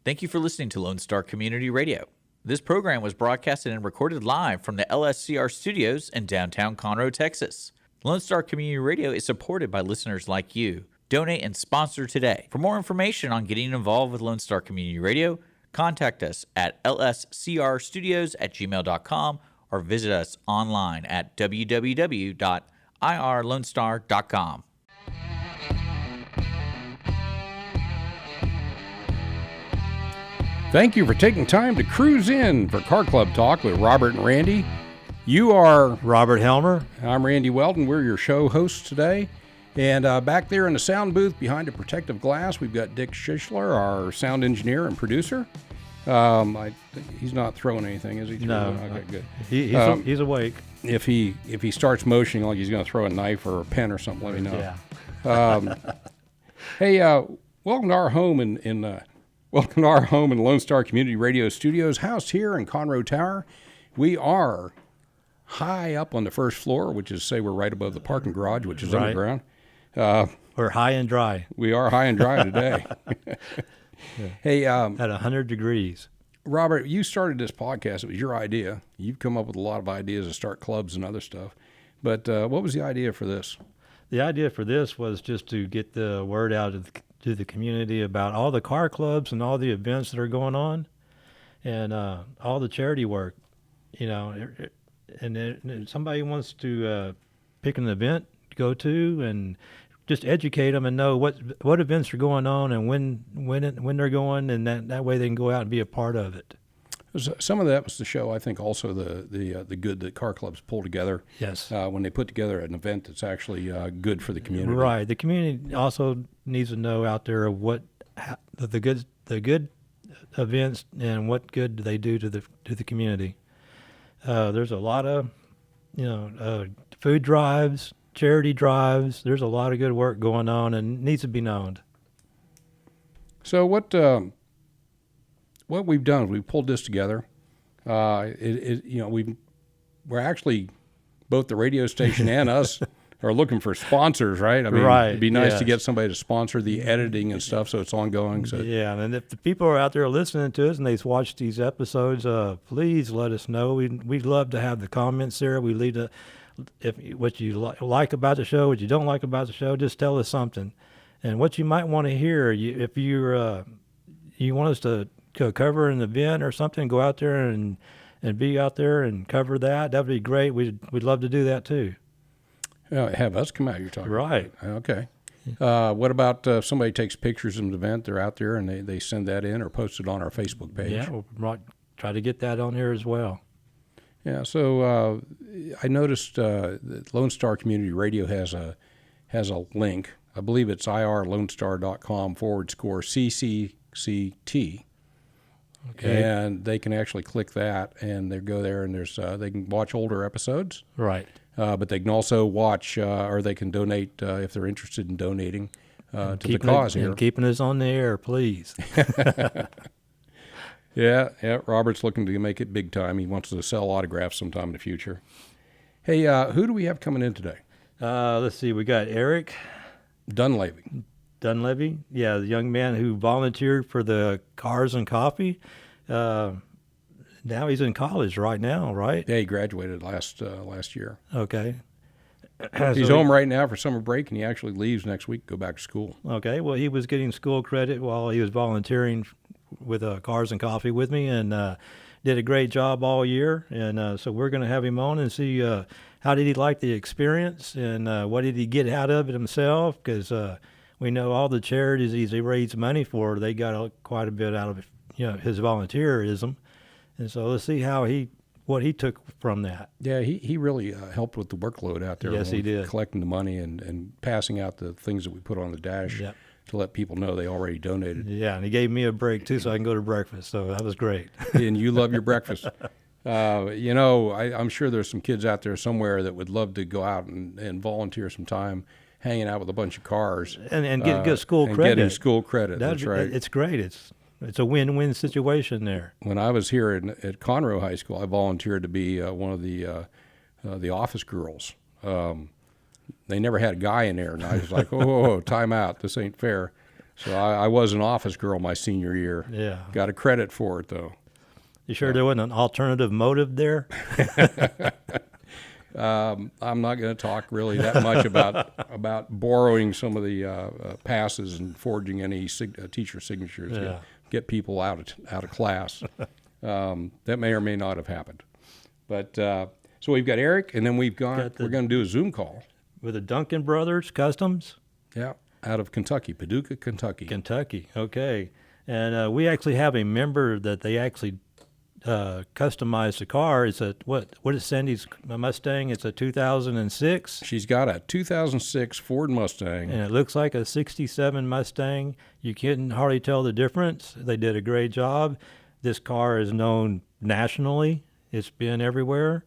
Thank you for listening to Lone Star Community Radio. This program was broadcasted and recorded live from the LSCR studios in downtown Conroe, Texas. Lone Star Community Radio is supported by listeners like you. Donate and sponsor today. For more information on getting involved with Lone Star Community Radio, contact us at lscrstudios@gmail.com or visit us online at www.irlonestar.com. Thank you for taking time to cruise in for Car Club Talk with Robert and Randy. You are Robert Helmer. I'm Randy Weldon. We're your show hosts today. And back there in the sound booth behind a protective glass, we've got Dick Schischler, our sound engineer and producer. He's not throwing anything, is he? No. Okay, good. He's awake. If he starts motioning like he's going to throw a knife or a pen or something, let me know. Yeah. Hey, welcome to our home welcome to our home in Lone Star Community Radio Studios, housed here in Conroe Tower. We are high up on the first floor, which is, say, we're right above the parking garage, which is Right. underground. We're high and dry We are high and dry today. Hey, at 100 degrees. Robert, you started this podcast. It was your idea. You've come up with a lot of ideas to start clubs and other stuff. But what was the idea for this? The idea for this was just to get the word out to the community about all the car clubs and all the events that are going on, and all the charity work. You know, and if somebody wants to pick an event to go to and just educate them and know what events are going on and when they're going, and that way they can go out and be a part of it. Some of that was the show. I think also the good that car clubs pull together. Yes. When they put together an event that's actually good for the community. Right. The community also needs to know out there what the good events and what good do they do to the community. There's a lot of food drives, charity drives. There's a lot of good work going on and needs to be known. So what we've done is we've pulled this together. We're actually, both the radio station and us are looking for sponsors, right? I mean, Right, it'd be nice yes. to get somebody to sponsor the editing and stuff, so it's ongoing. So Yeah, and if the people are out there listening to us and they've watched these episodes, please let us know. We'd love to have the comments there. We leave what you like about the show, what you don't like about the show, just tell us something. And what you might want to hear, if you want us to cover an event or something, go out there and be out there and cover that. That'd be great. We'd love to do that too. have us come out, you're talking Right. about. Okay. What about if somebody takes pictures of an event, they're out there, and they send that in or post it on our Facebook page? Yeah, we'll try to get that on there as well. Yeah, so I noticed that Lone Star Community Radio has a link. I believe it's irlonestar.com/CCCT. Okay. And they can actually click that, and they go there, and they can watch older episodes. Right. But they can also watch, or they can donate if they're interested in donating to the cause here. And keeping us on the air, please. Yeah, Robert's looking to make it big time. He wants to sell autographs sometime in the future. Hey, who do we have coming in today? Let's see. We got Eric Dunleavy. Dunleavy. Yeah, the young man who volunteered for the Cars and Coffee. Now he's in college right now, right? Yeah, he graduated last year. Okay. He's home right now for summer break, and he actually leaves next week to go back to school. Okay. Well, he was getting school credit while he was volunteering with Cars and Coffee with me, and did a great job all year. And so we're going to have him on and see how did he like the experience, and what did he get out of it himself, because we know all the charities he raised money for, they got quite a bit out of it, his volunteerism. And so let's see what he took from that. Yeah, he really helped with the workload out there. Yes, he did. Collecting the money and passing out the things that we put on the dash. Yep. To let people know they already donated. Yeah, and he gave me a break, too, so I can go to breakfast. So that was great. And you love your breakfast. I'm sure there's some kids out there somewhere that would love to go out and volunteer some time hanging out with a bunch of cars. And get school credit. And getting school credit, that's right. It's great. It's a win-win situation there. When I was here at Conroe High School, I volunteered to be one of the office girls. They never had a guy in there, and I was like, oh, time out. This ain't fair. So I was an office girl my senior year. Yeah. Got a credit for it, though. You sure there wasn't an alternative motive there? I'm not going to talk really that much about borrowing some of the passes and forging any teacher signatures to get people out of class. That may or may not have happened. But so we've got Eric, and then we're going to do a Zoom call With the Duncan Brothers Customs? Yeah, out of Kentucky, Paducah, Kentucky. Kentucky, okay. And we actually have a member that they actually customized the car. It's what is Sandy's Mustang? It's a 2006. She's got a 2006 Ford Mustang. And it looks like a 67 Mustang. You couldn't hardly tell the difference. They did a great job. This car is known nationally. It's been everywhere.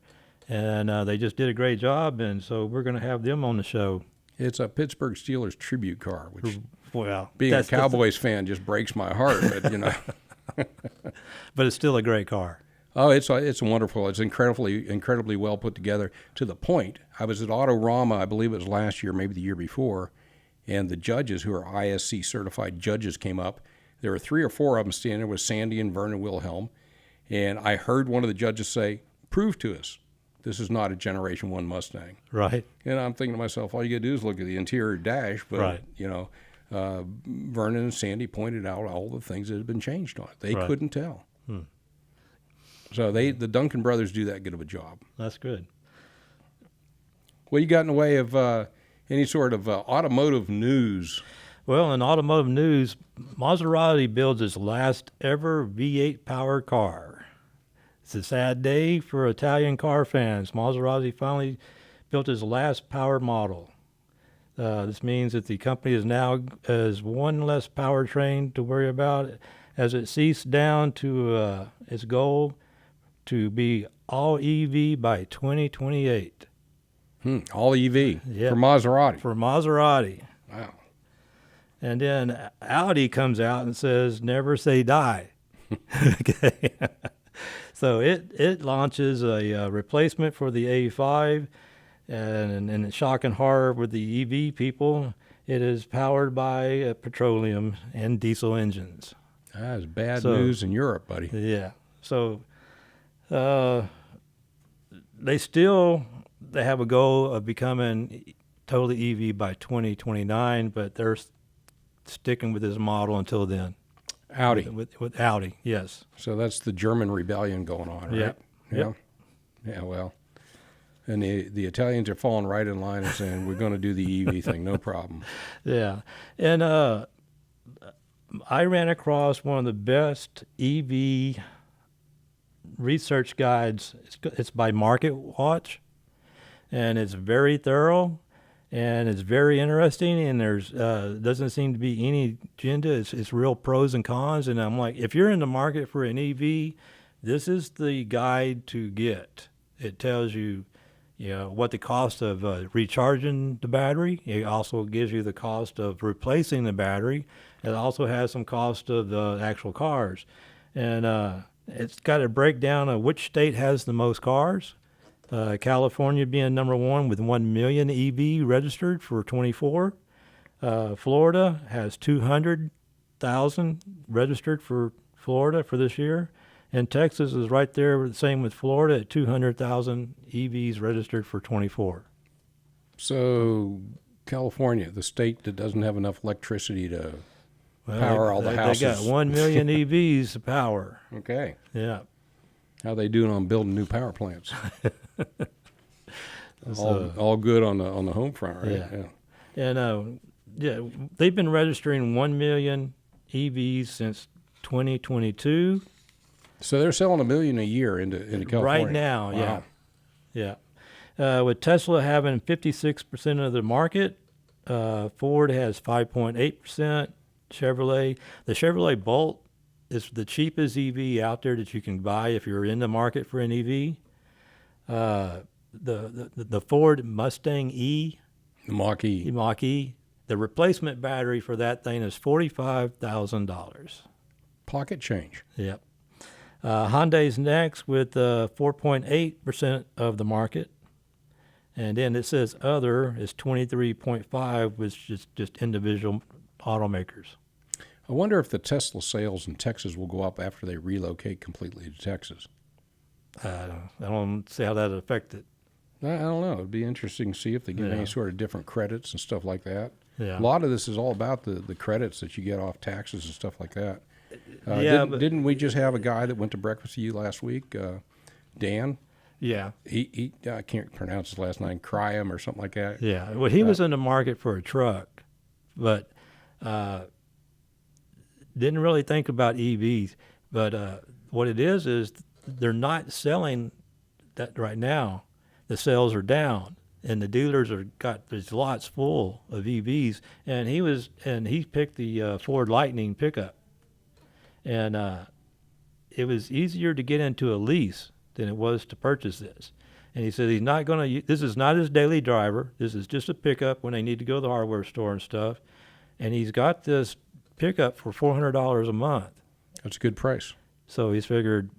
And they just did a great job. And so we're going to have them on the show. It's a Pittsburgh Steelers tribute car, which, well, being a Cowboys fan, just breaks my heart. But, you know. But it's still a great car. Oh, it's wonderful. It's incredibly well put together, to the point. I was at Autorama, I believe it was last year, maybe the year before, and the judges, who are ISC certified judges, came up. There were 3 or 4 of them standing there with Sandy and Vernon Wilhelm, and I heard one of the judges say, "Prove to us this is not a Generation 1 Mustang." Right. And I'm thinking to myself, all you got to do is look at the interior dash, but, right. you know, Vernon and Sandy pointed out all the things that had been changed on it. They couldn't tell. So the Duncan brothers do that good of a job. That's good. What you got in the way of any sort of automotive news? Well, in automotive news, Maserati builds its last ever V8 powered car. It's a sad day for Italian car fans. Maserati finally built its last powered model. This means that the company is now has one less powertrain to worry about, as it ceased down to its goal to be all EV by 2028. All EV Yep. for Maserati. For Maserati. Wow. And then Audi comes out and says, "Never say die." Okay. So it launches a replacement for the A5, and shock and horror with the EV people, it is powered by petroleum and diesel engines. That's bad news in Europe, buddy. Yeah. So they have a goal of becoming totally EV by 2029, but they're sticking with this model until then. Audi. With Audi, yes. So that's the German rebellion going on, right? Yep. Yeah, well. And the Italians are falling right in line and saying, we're going to do the EV thing, no problem. Yeah. And I ran across one of the best EV research guides. It's by Market Watch, and it's very thorough, and it's very interesting, and there's doesn't seem to be any agenda. It's real pros and cons, and I'm like, if you're in the market for an EV, this is the guide to get. It tells you, what the cost of recharging the battery. It also gives you the cost of replacing the battery. It also has some cost of the actual cars. And it's got a breakdown of which state has the most cars. California being number 1 with 1 million EV registered for 24. Florida has 200,000 registered for Florida for this year. And Texas is right there, the same with Florida, at 200,000 EVs registered for 24. So California, the state that doesn't have enough electricity to power all the houses. They got 1 million EVs to power. Okay. Yeah. How they doing on building new power plants? all good on the home front, right? Yeah. And they've been registering 1 million EVs since 2022. So they're selling 1 million a year into California right now. Wow. Yeah. With Tesla having 56% of the market, Ford has 5.8%. The Chevrolet Bolt is the cheapest EV out there that you can buy if you're in the market for an EV. The Ford Mustang E, the Mach-E. Mach-E, the replacement battery for that thing is $45,000. Pocket change. Yep. Hyundai's next with 4.8% of the market. And then it says other is 23.5, which is just individual automakers. I wonder if the Tesla sales in Texas will go up after they relocate completely to Texas. I don't see how that affect it. I don't know. It'd be interesting to see if they give Yeah. any sort of different credits and stuff like that. Yeah. A lot of this is all about the credits that you get off taxes and stuff like that. Yeah, didn't we just have a guy that went to breakfast with you last week, Dan? Yeah. He I can't pronounce his last name, Cryam or something like that. Yeah. Well, he was in the market for a truck, but didn't really think about EVs. But what it is they're not selling that right now. The sales are down, and the dealers are got these lots full of EVs. And he picked the Ford Lightning pickup, and it was easier to get into a lease than it was to purchase this. And he said he's not going to. This is not his daily driver. This is just a pickup when they need to go to the hardware store and stuff. And he's got this pickup for $400 a month. That's a good price. So he's figured,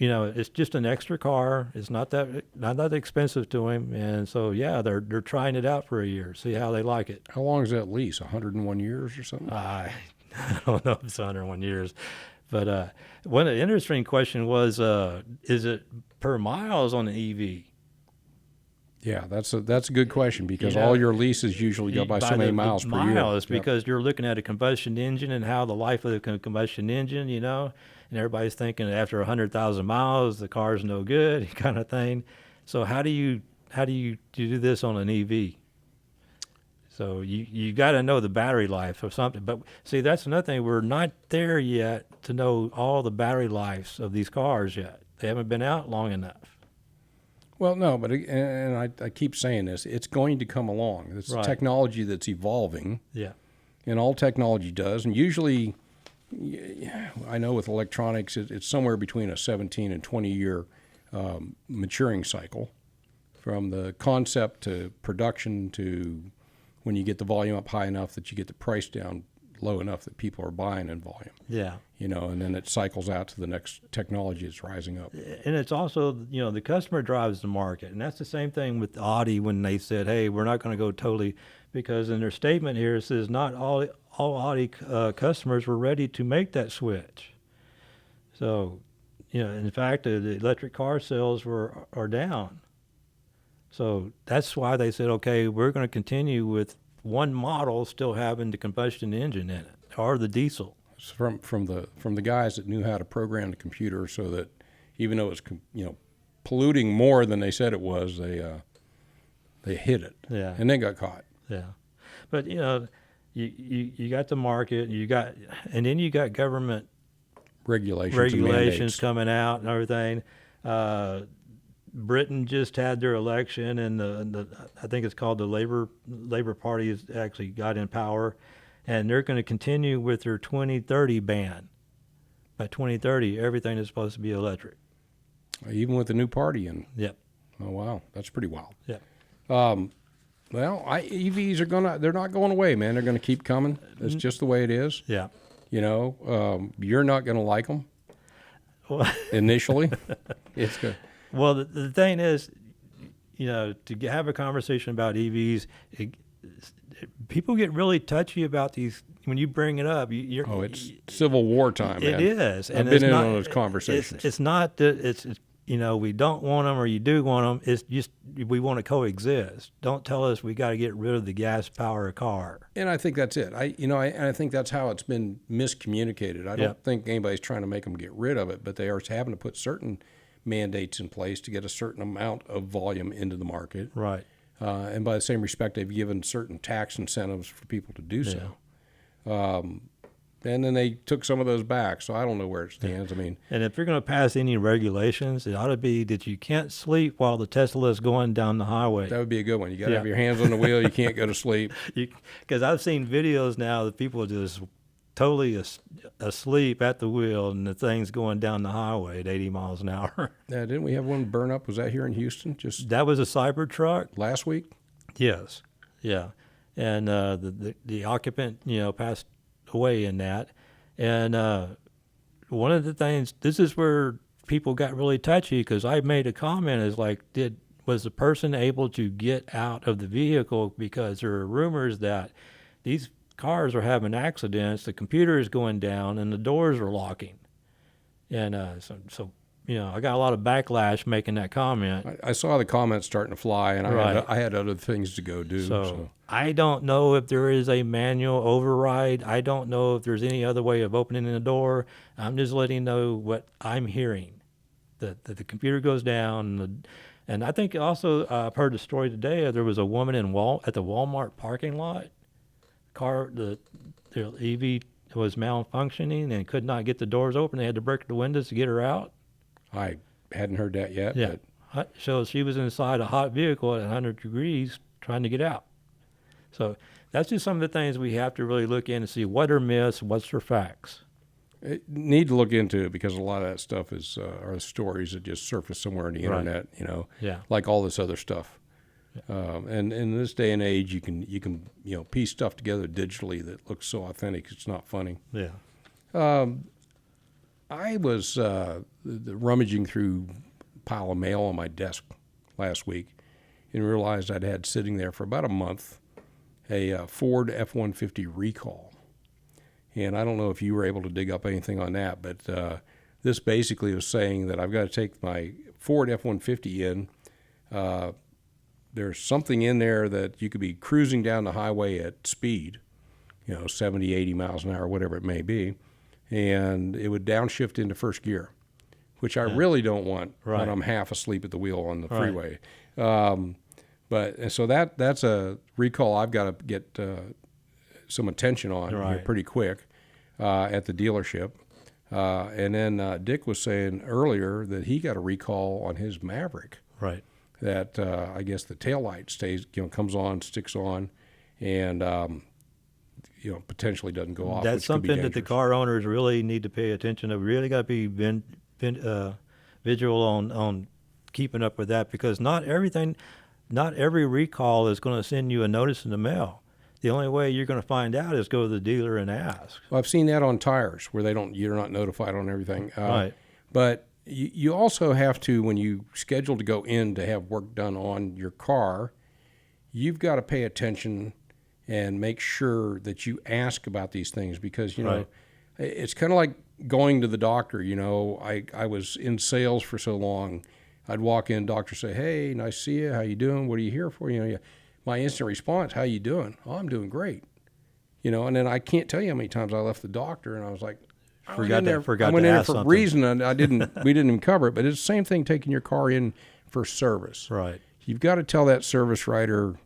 it's just an extra car. It's not that expensive to him. And so they're trying it out for a year, see how they like it. How long is that lease? 101 years or something? I don't know if it's 101 years. But one interesting question was, is it per miles on an EV? Yeah, that's a good question because all your leases usually go by so many miles per year. Miles, because you're looking at a combustion engine and how the life of the combustion engine, and everybody's thinking after 100,000 miles the car's no good, kind of thing. So how do you do this on an EV? So you got to know the battery life of something. But see, that's another thing. We're not there yet to know all the battery lives of these cars yet. They haven't been out long enough. Well, no, but I keep saying this. It's going to come along. It's Right. technology that's evolving, Yeah. and all technology does. And usually, I know with electronics, it's somewhere between a 17 and 20-year maturing cycle from the concept to production to when you get the volume up high enough that you get the price down low enough that people are buying in volume. Yeah. And then it cycles out to the next technology that's rising up. And it's also, the customer drives the market. And that's the same thing with Audi when they said, hey, we're not going to go totally, because in their statement here it says not all Audi customers were ready to make that switch. So, in fact, the electric car sales are down. So that's why they said, okay, we're going to continue with one model still having the combustion engine in it, or the diesel. It's from the guys that knew how to program the computer so that even though it's polluting more than they said it was, they hit it. Yeah. And then got caught. Yeah. But you got the market, and then you got government Regulations and mandates. coming out and everything. Britain just had their election, and the I think it's called the Labor Party has actually got in power, and they're going to continue with their 2030 ban. By 2030, everything is supposed to be electric. Even with the new party in. Yep. Oh wow, that's pretty wild. Yep. Well, EVs they're not going away, man. They're gonna keep coming. It's just the way it is. Yeah. You're not gonna like them initially. It's good. Well, the thing is, to have a conversation about EVs, people get really touchy about these. When you bring it up, It's Civil War time, man. It is. I've been in on those conversations. It's not that it's we don't want them or you do want them. It's just we want to coexist. Don't tell us we got to get rid of the gas power car. And I think that's it. I think that's how it's been miscommunicated. I don't think anybody's trying to make them get rid of it, but they are having to put certain mandates in place to get a certain amount of volume into the market. Right. And by the same respect, they've given certain tax incentives for people to do so. And then they took some of those back, so I don't know where it stands. I mean, and if you're going to pass any regulations, it ought to be that you can't sleep while the Tesla is going down the highway. that would be a good one. You got to have your hands on the wheel. You can't go to sleep. Because I've seen videos now that people are just totally asleep at the wheel, and the thing's going down the highway at 80 miles an hour. Yeah, didn't we have one burn up? Was that here in Houston just That was a Cybertruck. last week? Yes. Yeah. And the occupant, passed away in that. And one of the things, this is where people got really touchy, because I made a comment is like, was the person able to get out of the vehicle? Because there are rumors that these cars are having accidents, the computer is going down, and the doors are locking. And so I got a lot of backlash making that comment. I saw the comments starting to fly, and I had other things to go do. So I don't know if there is a manual override. I don't know if there's any other way of opening the door. I'm just letting you know what I'm hearing, that the computer goes down. And I think also I've heard the story today. There was a woman at the Walmart parking lot. The EV was malfunctioning and could not get the doors open. They had to break the windows to get her out. I hadn't heard that yet. Yeah. So she was inside a hot vehicle at 100 degrees trying to get out. So that's just some of the things we have to really look in and see what are myths, what's are facts. Need to look into it, because a lot of that stuff are stories that just surface somewhere on the internet, like all this other stuff. Yeah. And in this day and age, you can piece stuff together digitally that looks so authentic it's not funny. Yeah. I was rummaging through a pile of mail on my desk last week and realized I'd had sitting there for about a month a Ford F-150 recall. And I don't know if you were able to dig up anything on that, but this basically was saying that I've got to take my Ford F-150 in. There's something in there that you could be cruising down the highway at speed, 70, 80 miles an hour, whatever it may be, and it would downshift into first gear, which I really don't want when I'm half asleep at the wheel on the freeway. But so that's a recall I've got to get some attention on here pretty quick at the dealership. And then Dick was saying earlier that he got a recall on his Maverick. Right. That I guess the taillight stays, comes on, sticks on, and potentially doesn't go off. That's something that the car owners really need to pay attention to. Really got to be vigilant on keeping up with that, because not every recall is going to send you a notice in the mail. The only way you're going to find out is go to the dealer and ask. Well, I've seen that on tires where you're not notified on everything. Right. But you also have to, when you schedule to go in to have work done on your car, you've got to pay attention and make sure that you ask about these things, because, it's kind of like going to the doctor. I was in sales for so long. I'd walk in, doctor say, "Hey, nice to see you. How you doing? What are you here for?" My instant response, "How you doing?" "Oh, I'm doing great." And then I can't tell you how many times I left the doctor and I was like, I went in there for a reason, and we didn't even cover it, but it's the same thing taking your car in for service. Right. You've got to tell that service writer,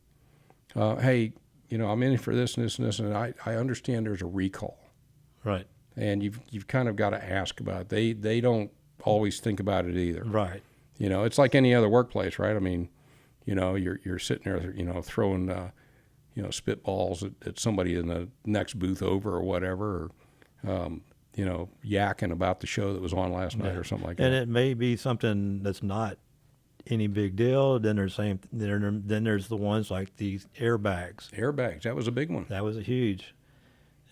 "Hey, I'm in for this and this and this, and I understand there's a recall." Right. And you've kind of got to ask about it. They don't always think about it either. Right. It's like any other workplace, right? I mean, you're sitting there, throwing, spitballs at somebody in the next booth over or whatever, or, yakking about the show that was on last night or something like that. And it may be something that's not any big deal. Then there's the ones like these airbags. Airbags, that was a big one. That was a huge.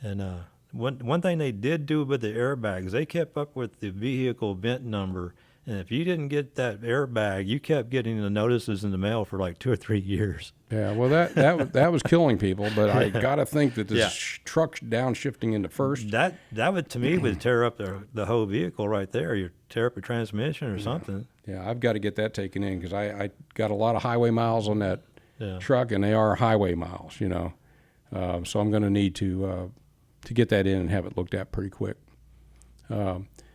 And one thing they did do with the airbags, they kept up with the vehicle VIN number. And if you didn't get that airbag, you kept getting the notices in the mail for like 2 or 3 years. Yeah, well, that was killing people. But I got to think that this truck downshifting into first. That would, to me, would tear up the whole vehicle right there. You tear up your transmission or something. Yeah, I've got to get that taken in, because I got a lot of highway miles on that truck, and they are highway miles, So I'm going to need to get that in and have it looked at pretty quick.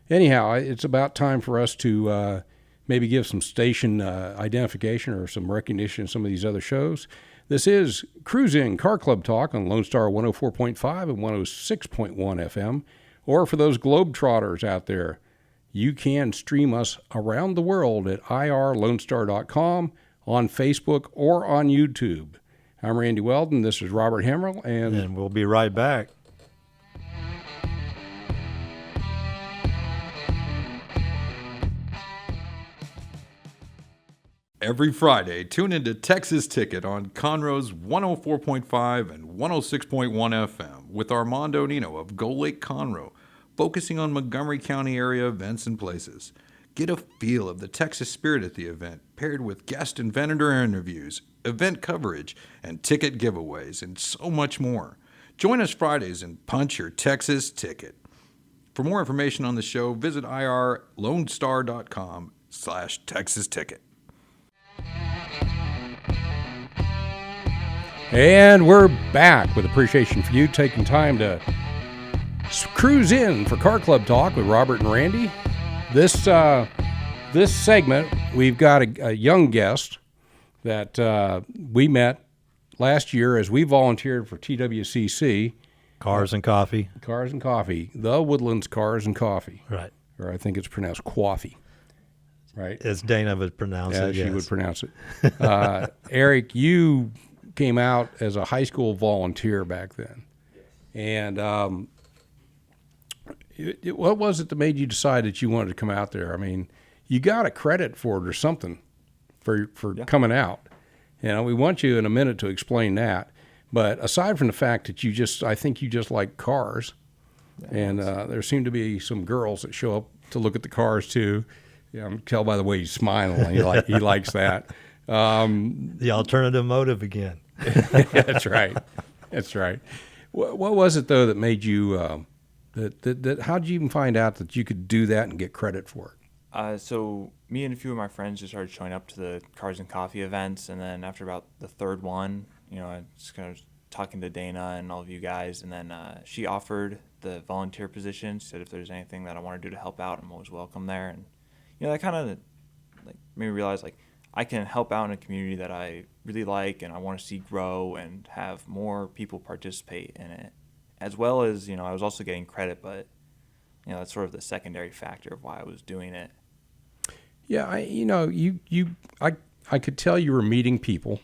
Anyhow, it's about time for us to maybe give some station identification or some recognition of some of these other shows. This is Cruisin Car Club Talk on Lone Star 104.5 and 106.1 FM. Or for those Globetrotters out there, you can stream us around the world at irlonestar.com, on Facebook, or on YouTube. I'm Randy Weldon. This is Robert Hemmerl. And we'll be right back. Every Friday, tune into Texas Ticket on Conroe's 104.5 and 106.1 FM with Armando Nino of Gull Lake Conroe, focusing on Montgomery County area events and places. Get a feel of the Texas spirit at the event, paired with guest and vendor interviews, event coverage, and ticket giveaways, and so much more. Join us Fridays and punch your Texas ticket. For more information on the show, visit irlonestar.com/Texas ticket. And we're back with appreciation for you taking time to cruise in for Car Club Talk with Robert and Randy. This segment, we've got a young guest that we met last year as we volunteered for TWCC. Cars and Coffee. Cars and Coffee. The Woodlands Cars and Coffee. Right. Or I think it's pronounced coffee. Right? As Dana would pronounce it. She yes. would pronounce it. Eric, you came out as a high school volunteer back then. And what was it that made you decide that you wanted to come out there? I mean, you got a credit for it or something for coming out. You know, we want you in a minute to explain that. But aside from the fact that I think you just like cars, and there seem to be some girls that show up to look at the cars too. Yeah, I can tell by the way he's smiling. He likes that. The alternative motive again. That's right. That's right. What was it though that made you? How did you even find out that you could do that and get credit for it? So me and a few of my friends just started showing up to the Cars and Coffee events, and then after about the third one, I just kind of talking to Dana and all of you guys, and then she offered the volunteer position. She said if there's anything that I want to do to help out, I'm always welcome there. And that kind of made me realize I can help out in a community that I really like and I want to see grow and have more people participate in it, as well as I was also getting credit, but that's sort of the secondary factor of why I was doing it. Yeah, I could tell you were meeting people,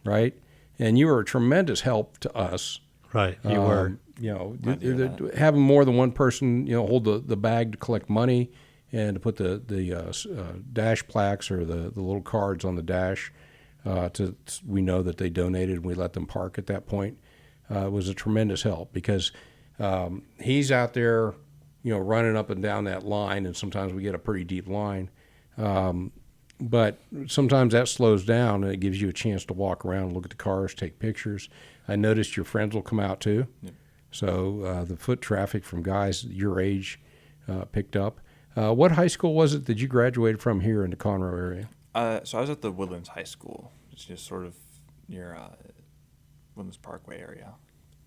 right? And you were a tremendous help to us. Right, you were. Having more than one person, hold the bag to collect money and to put the dash plaques or the little cards on the dash. We know that they donated and we let them park at that point. Was a tremendous help because he's out there, running up and down that line, and sometimes we get a pretty deep line. But sometimes that slows down and it gives you a chance to walk around, look at the cars, take pictures. I noticed your friends will come out too. Yep. So the foot traffic from guys your age picked up. What high school was it that you graduated from here in the Conroe area? So I was at the Woodlands High School. It's just sort of near Woodlands Parkway area.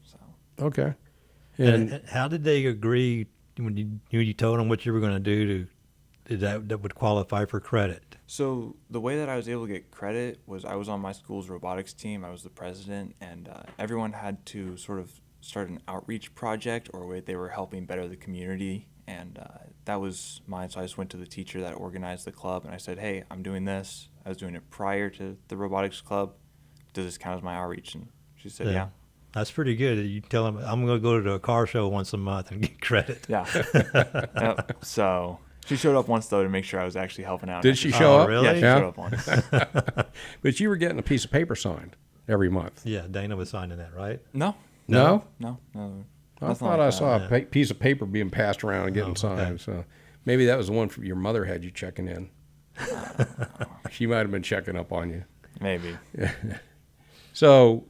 So okay. And how did they agree when you told them what you were going to do that would qualify for credit? So the way that I was able to get credit was I was on my school's robotics team. I was the president, and everyone had to sort of start an outreach project or a way they were helping better the community. And that was mine. So I just went to the teacher that organized the club, and I said, hey, I'm doing this. I was doing it prior to the robotics club. Does this count as my outreach? And she said, yeah. That's pretty good. You tell them, I'm going to go to a car show once a month and get credit. Yeah. Yep. So she showed up once, though, to make sure I was actually helping out. Did she show up? Really? Yeah, she showed up once. But you were getting a piece of paper signed every month. Yeah, Dana was signing that, right? No. No? I thought like I saw a piece of paper being passed around and getting signed. Okay. So maybe that was the one from your mother had you checking in. She might have been checking up on you. Maybe. So,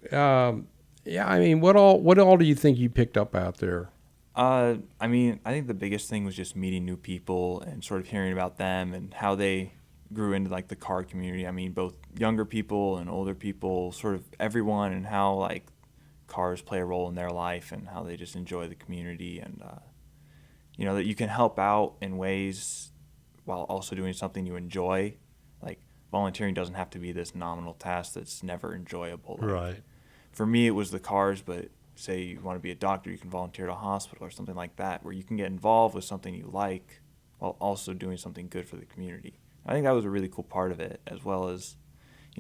what all do you think you picked up out there? I think the biggest thing was just meeting new people and sort of hearing about them and how they grew into the car community. I mean, both younger people and older people, sort of everyone, and how cars play a role in their life and how they just enjoy the community, and that you can help out in ways while also doing something you enjoy. Volunteering doesn't have to be this nominal task that's never enjoyable. Right. For me, it was the cars, but say you want to be a doctor, you can volunteer at a hospital or something like that, where you can get involved with something you like while also doing something good for the community. I think that was a really cool part of it, as well as,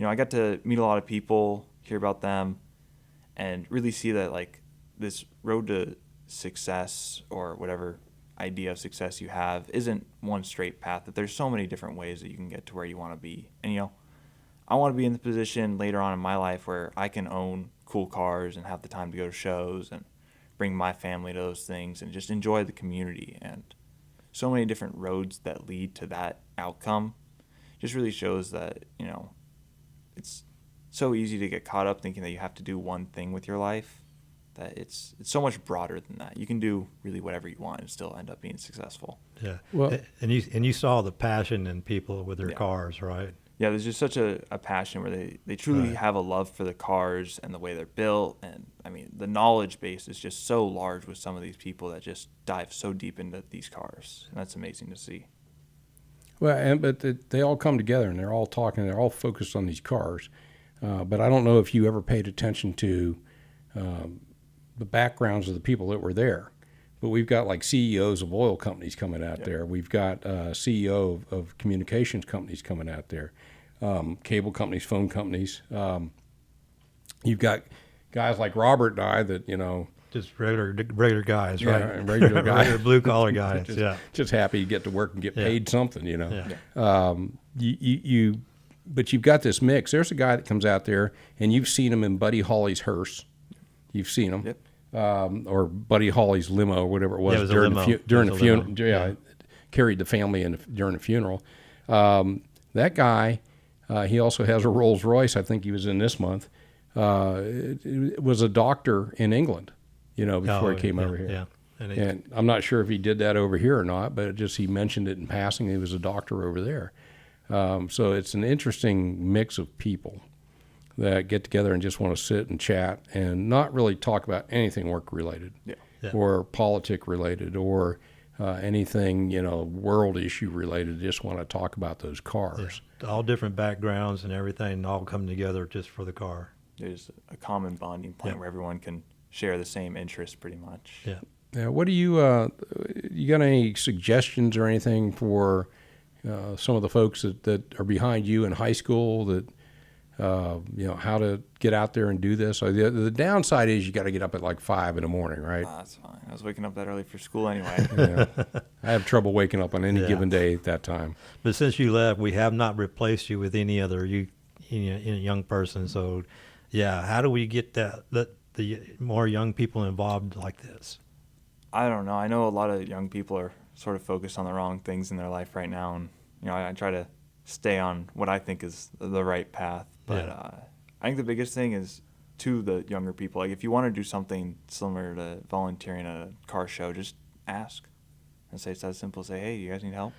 I got to meet a lot of people, hear about them, and really see that this road to success or whatever idea of success you have isn't one straight path, that there's so many different ways that you can get to where you want to be. And I want to be in the position later on in my life where I can own cool cars and have the time to go to shows and bring my family to those things and just enjoy the community. And so many different roads that lead to that outcome just really shows that it's so easy to get caught up thinking that you have to do one thing with your life that it's so much broader than that. You can do really whatever you want and still end up being successful. Yeah. Well- and you saw the passion in people with their Yeah. cars, right? Yeah, there's just such a passion where they truly Right. have a love for the cars and the way they're built. And I mean, the knowledge base is just so large with some of these people that just dive so deep into these cars. And that's amazing to see. Well, but they all come together and they're all talking. They're all focused on these cars. But I don't know if you ever paid attention to the backgrounds of the people that were there. But we've got like CEOs of oil companies coming out there. We've got CEO of communications companies coming out there, cable companies, phone companies. You've got guys like Robert and I that, Just regular guys, Yeah, right? regular guys. Regular blue collar guys. Yeah. just happy to get to work and get Yeah. paid something, Yeah. But you've got this mix. There's a guy that comes out there, and you've seen him in Buddy Holly's hearse. You've seen him. Yep. Or Buddy Holly's limo or whatever it was, Yeah, it was a during limo. during It the was a limo. funeral. Yeah, carried the family during the funeral. That guy, he also has a Rolls Royce. I think he was in this month. It was a doctor in England, before he came over here. Yeah. And I'm not sure if he did that over here or not, but he mentioned it in passing. He was a doctor over there. So it's an interesting mix of people that get together and just want to sit and chat and not really talk about anything work related Yeah. Yeah. or politic related or anything, world issue related. Just want to talk about those cars. all different backgrounds and everything all come together just for the car. There's a common bonding point Yeah. where everyone can share the same interests pretty much. Yeah. Now, what do you got any suggestions or anything for some of the folks that are behind you in high school that, how to get out there and do this? The downside is you got to get up at like 5 in the morning, right? That's fine. I was waking up that early for school anyway. Yeah. I have trouble waking up on any Yeah. given day at that time. But since you left, we have not replaced you with any other young person. So, yeah, how do we get the more young people involved like this? I don't know. I know a lot of young people are sort of focused on the wrong things in their life right now, and I try to stay on what I think is the right path. But Yeah. I think the biggest thing is to the younger people. Like if you want to do something similar to volunteering at a car show, just ask and say it's that simple. Say, hey, you guys need help?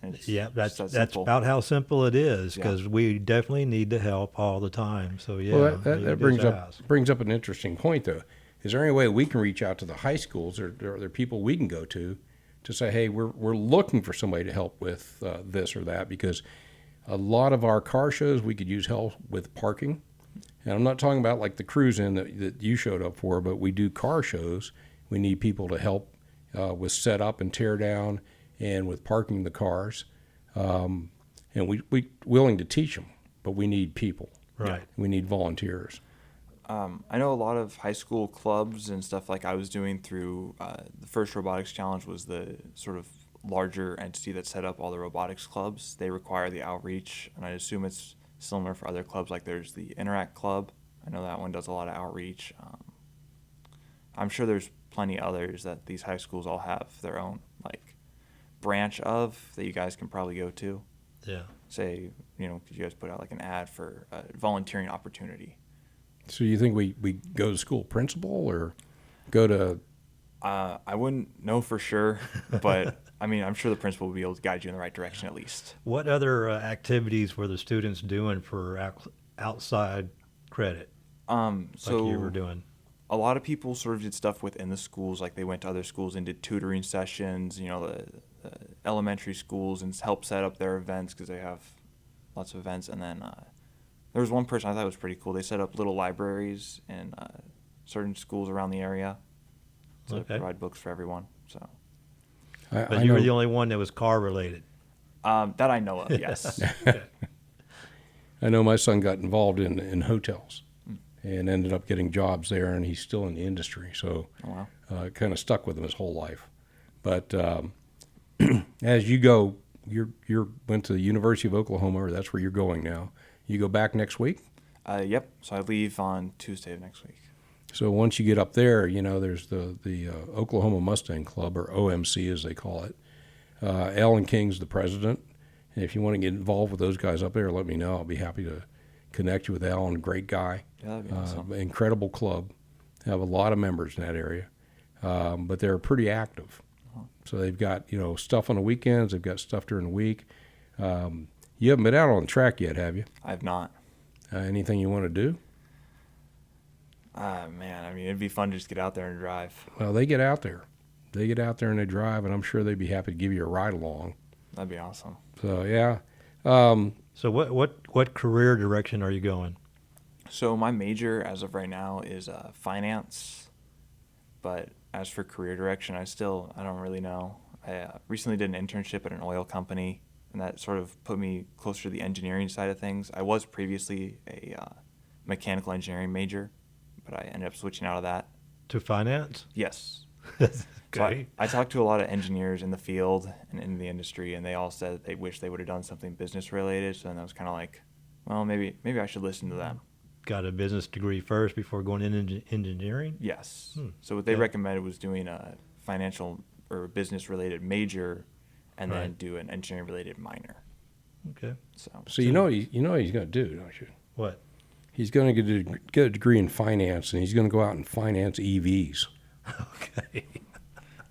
And it's Yeah, just that's simple. about how simple it is Yeah. because we definitely need the help all the time. So yeah, Well, you that just brings ask. up an interesting point, though. Is there any way we can reach out to the high schools, or are there people we can go to say, hey, we're looking for somebody to help with this or that? Because a lot of our car shows, we could use help with parking. And I'm not talking about like the Cruisin that you showed up for, but we do car shows. We need people to help with setup and tear down and with parking the cars. And we willing to teach them, but we need people. Right. We need volunteers. I know a lot of high school clubs and stuff like I was doing through the first robotics challenge was the sort of larger entity that set up all the robotics clubs. They require the outreach, and I assume it's similar for other clubs. Like there's the Interact Club. I know that one does a lot of outreach. I'm sure there's plenty others that these high schools all have their own like branch of that you guys can probably go to. Yeah. Say, could you guys put out like an ad for a volunteering opportunity? So you think we go to school principal or go to? I wouldn't know for sure, but I mean, I'm sure the principal will be able to guide you in the right direction at least. What other activities were the students doing for outside credit, So like you were doing? a lot of people sort of did stuff within the schools, like they went to other schools and did tutoring sessions, the elementary schools, and helped set up their events because they have lots of events. And then there was one person I thought was pretty cool. They set up little libraries in certain schools around the area to Okay. provide books for everyone. So But I you were know- the only one that was car related. that I know of, yes. I know my son got involved in hotels and ended up getting jobs there, and he's still in the industry. So Oh, wow. kind of stuck with him his whole life. But as you go, you went to the University of Oklahoma, or that's where you're going now. You go back next week. Yep. So I leave on Tuesday of next week. So once you get up there, there's the Oklahoma Mustang Club, or OMC as they call it. Alan King's the president. And if you want to get involved with those guys up there, let me know. I'll be happy to connect you with Alan. Great guy. Yeah, that'd be awesome. Incredible club. They have a lot of members in that area, but they're pretty active. So they've got, stuff on the weekends. They've got stuff during the week. You haven't been out on the track yet, have you? I have not. Anything you want to do? Man, I mean, it'd be fun to just get out there and drive. Well, they get out there. They get out there and they drive, and I'm sure they'd be happy to give you a ride along. That'd be awesome. So, yeah. So what career direction are you going? So my major as of right now is finance, but as for career direction, I don't really know. I recently did an internship at an oil company, and that sort of put me closer to the engineering side of things. I was previously a mechanical engineering major, but I ended up switching out of that. To finance? Yes. Okay. So I talked to a lot of engineers in the field and in the industry, and they all said that they wish they would have done something business related. So then I was kind of like, well, maybe I should listen to them. Got a business degree first before going into engineering? Yes. So what they Okay. recommended was doing a financial or business related major, and then Right. do an engineering related minor. Okay. So you know what he's going to do, don't you? What? He's going to get a degree in finance, and he's going to go out and finance EVs. Okay.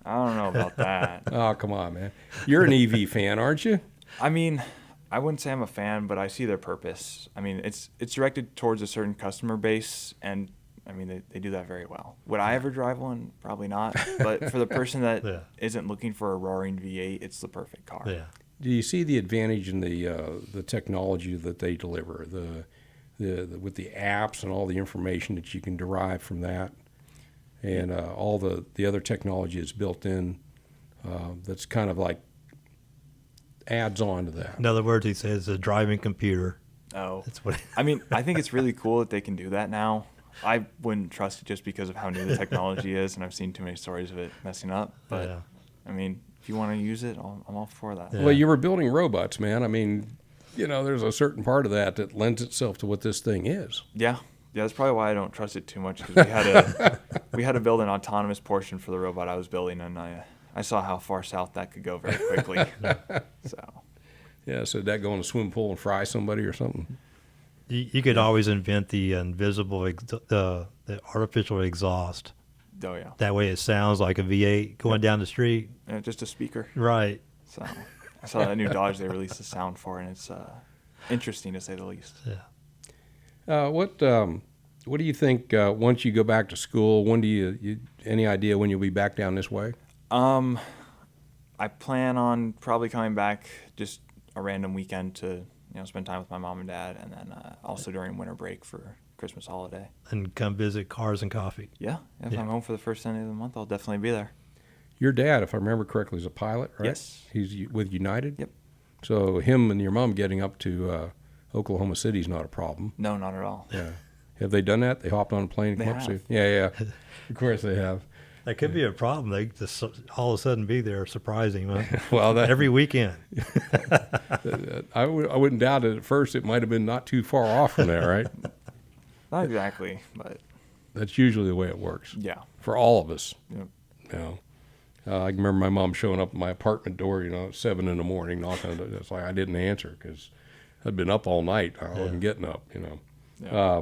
I don't know about that. Oh, come on, man. You're an EV fan, aren't you? I mean, I wouldn't say I'm a fan, but I see their purpose. I mean, it's directed towards a certain customer base, and I mean, they do that very well. Would I ever drive one? Probably not. But for the person that Yeah. isn't looking for a roaring V8, it's the perfect car. Yeah. Do you see the advantage in the technology that they deliver, with the apps and all the information that you can derive from that, and all the other technology that's built in, that's kind of like adds on to that. In other words, he says a driving computer. Oh, That's what. I mean, I think it's really cool that they can do that now. I wouldn't trust it just because of how new the technology is, and I've seen too many stories of it messing up. But Yeah. I mean, if you want to use it, I'm all for that. Yeah. Well, you were building robots, man. I mean, there's a certain part of that lends itself to what this thing is. Yeah, that's probably why I don't trust it too much, because we had to build an autonomous portion for the robot I was building, and I saw how far south that could go very quickly. So Yeah, so did that go in a swim pool and fry somebody or something? You could always invent the invisible, the artificial exhaust. oh yeah, That way it sounds like a V8 going down the street. just a speaker. Right. So I saw that new Dodge they released a sound for, and it's interesting to say the least. Yeah. What do you think once you go back to school? When do you any idea when you'll be back down this way? I plan on probably coming back just a random weekend to spend time with my mom and dad, and then also during winter break for Christmas holiday. And come visit Cars and Coffee. Yeah, if I'm home for the first Sunday of the month, I'll definitely be there. Your dad, if I remember correctly, is a pilot, right? Yes. He's with United? Yep. So him and your mom getting up to Oklahoma City is not a problem. No, not at all. Yeah. Have they done that? They hopped on a plane and They come up to have. Yeah. Of course they have. That could be a problem. They just all of a sudden be there, surprising. Huh? Well, Every weekend. I wouldn't doubt it at first. It might have been not too far off from there, right? Not exactly, but That's usually the way it works yeah. for all of us. Yep. I can remember my mom showing up at my apartment door, at 7 a.m, knocking on the door. It's like I didn't answer because I'd been up all night. I wasn't getting up, Yeah.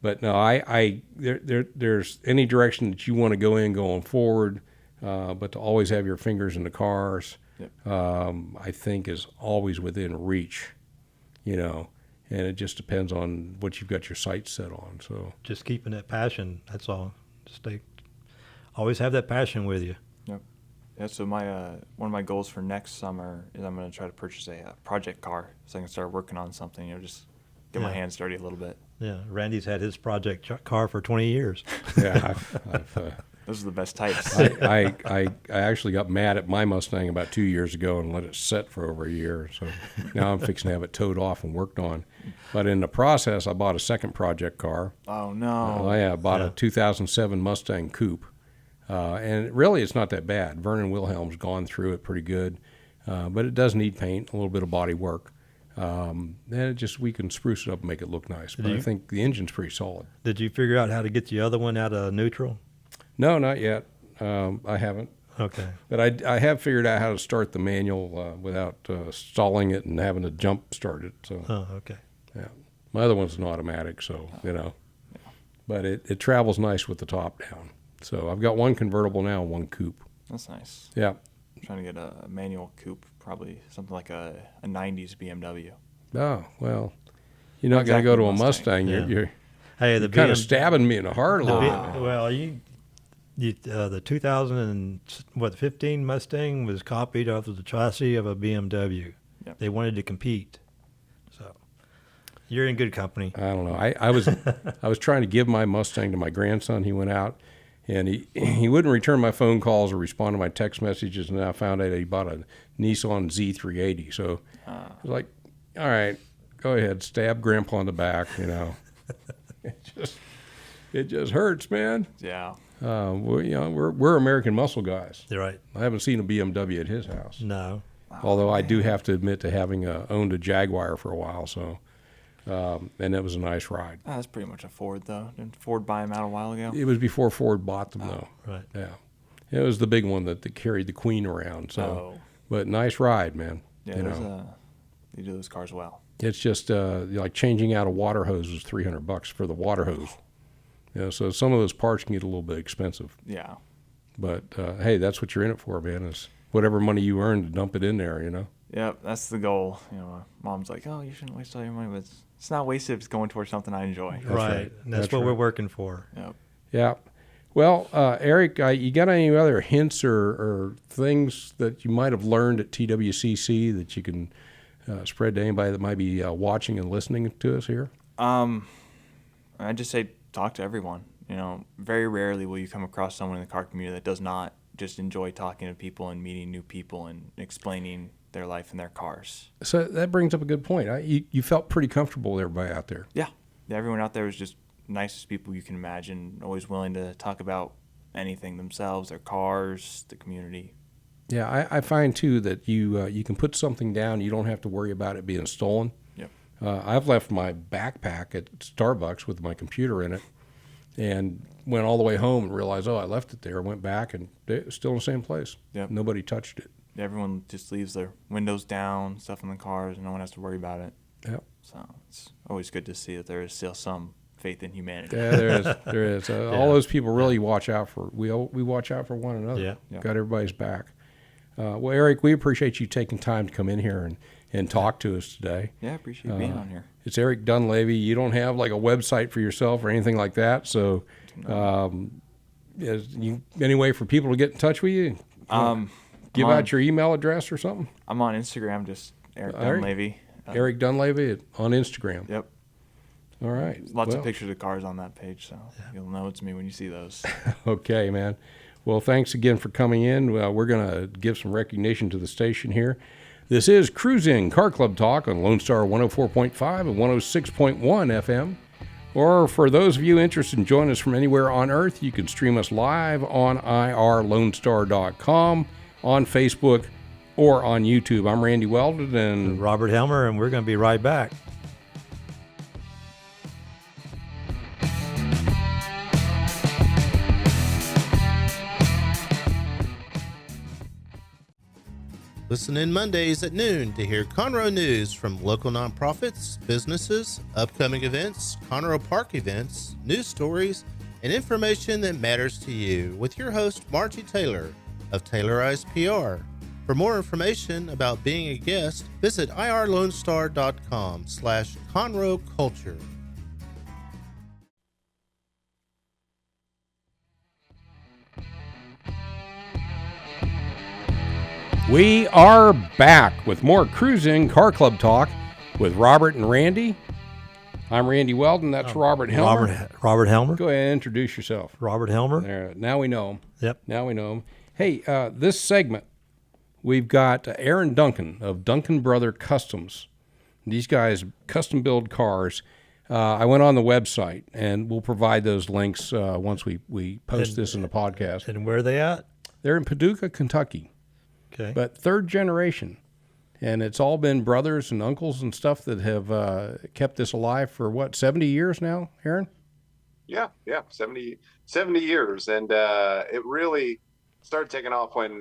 But no, there's any direction that you want to go in going forward, but to always have your fingers in the cars, Yep. I think is always within reach, and it just depends on what you've got your sights set on. So Just keeping that passion. That's all. Always have that passion with you. Yep. Yeah. So my one of my goals for next summer is I'm going to try to purchase a project car so I can start working on something. Just get my Yeah. hands dirty a little bit. Yeah. Randy's had his project car for 20 years. yeah, I've Those are the best types. I actually got mad at my Mustang about 2 years ago and let it sit for over a year. So now I'm fixing to have it towed off and worked on. But in the process, I bought a second project car. Oh no. I bought Yeah. a 2007 Mustang Coupe. And really, it's not that bad. Vernon Wilhelm's gone through it pretty good. But it does need paint, a little bit of body work. And we can spruce it up and make it look nice. But I think the engine's pretty solid. Did you figure out how to get the other one out of neutral? No, not yet. I haven't. Okay. But I have figured out how to start the manual without stalling it and having to jump start it. So Oh, okay. yeah, my other one's an automatic. So but it travels nice with the top down. So I've got one convertible now and one coupe. That's nice. Yeah. I'm trying to get a manual coupe, probably something like a 90s BMW. Oh, well, you're not going to go to a Mustang. Yeah. You're Hey, the kind of BM stabbing me in the heart a little bit. Well, the 2015 Mustang was copied off of the chassis of a BMW. Yep. They wanted to compete, so you're in good company. I don't know. I was trying to give my Mustang to my grandson. He went out, and he wouldn't return my phone calls or respond to my text messages. And then I found out he bought a Nissan Z380. So I was like, all right, go ahead, stab Grandpa in the back. It just hurts, man. Yeah. We're American muscle guys. You're right. I haven't seen a BMW at his house. No. Although I do have to admit to having owned a Jaguar for a while, so and it was a nice ride. That's pretty much a Ford, though. Didn't Ford buy him out a while ago? It was before Ford bought them, though. Right. Yeah, it was the big one that carried the Queen around. So, but nice ride, man. Yeah, they do those cars well. It's just like changing out a water hose was $300 for the water hose. So some of those parts can get a little bit expensive. Yeah. But hey, that's what you're in it for, man. Is whatever money you earn to dump it in there, Yep, that's the goal. Mom's like, oh, you shouldn't waste all your money, but it's not wasted if it's going towards something I enjoy. Right. That's what we're working for. Yep. Yeah. Well, Eric, you got any other hints or things that you might have learned at TWCC that you can spread to anybody that might be watching and listening to us here? I just say talk to everyone. Very rarely will you come across someone in the car community that does not just enjoy talking to people and meeting new people and explaining their life and their cars. So that brings up a good point. You felt pretty comfortable with everybody out there. Yeah. Everyone out there was just nicest people you can imagine, always willing to talk about anything themselves, their cars, the community. Yeah, I find too that you can put something down. You don't have to worry about it being stolen. Yep. I've left my backpack at Starbucks with my computer in it, and went all the way home and realized, I left it there. Went back and it's still in the same place. Yep. Nobody touched it. Everyone just leaves their windows down, stuff in the cars, and no one has to worry about it. Yep. So it's always good to see that there is still some faith in humanity. Yeah, there is. All those people really watch out for. We watch out for one another. Yeah. Yep. Got everybody's back. Well, Eric, we appreciate you taking time to come in here and talk to us today. Yeah, I appreciate being on here. It's Eric Dunleavy. You don't have like a website for yourself or anything like that. So, any way for people to get in touch with you? Give out your email address or something? I'm on Instagram, just Eric Dunleavy. Eric Dunleavy on Instagram. Yep. All right. Lots of pictures of cars on that page, so you'll know it's me when you see those. Okay, man. Well, thanks again for coming in. We're going to give some recognition to the station here. This is Cruisin' Car Club Talk on Lone Star 104.5 and 106.1 FM. Or for those of you interested in joining us from anywhere on Earth, you can stream us live on irlonestar.com, on Facebook, or on YouTube. I'm Randy Weldon and Robert Helmer, and we're going to be right back. Listen in Mondays at noon to hear Conroe news from local nonprofits, businesses, upcoming events, Conroe Park events, news stories, and information that matters to you with your host, Margie Taylor of Taylorized PR. For more information about being a guest, visit irlonestar.com/Conroe Culture. we are back with more Cruisin' Car Club Talk with Robert and Randy. I'm Randy Weldon. That's Robert Helmer. Robert Helmer. Go ahead and introduce yourself. Robert Helmer. There, now we know him. Yep. Now we know him. Hey, this segment, we've got Aaron Duncan of Duncan Brother Customs. These guys custom build cars. I went on the website, and we'll provide those links once we post this in the podcast. And where are they at? They're in Paducah, Kentucky. Okay. But third generation. And it's all been brothers and uncles and stuff that have kept this alive for, 70 years now, Aaron? Yeah, 70 years. And it really started taking off when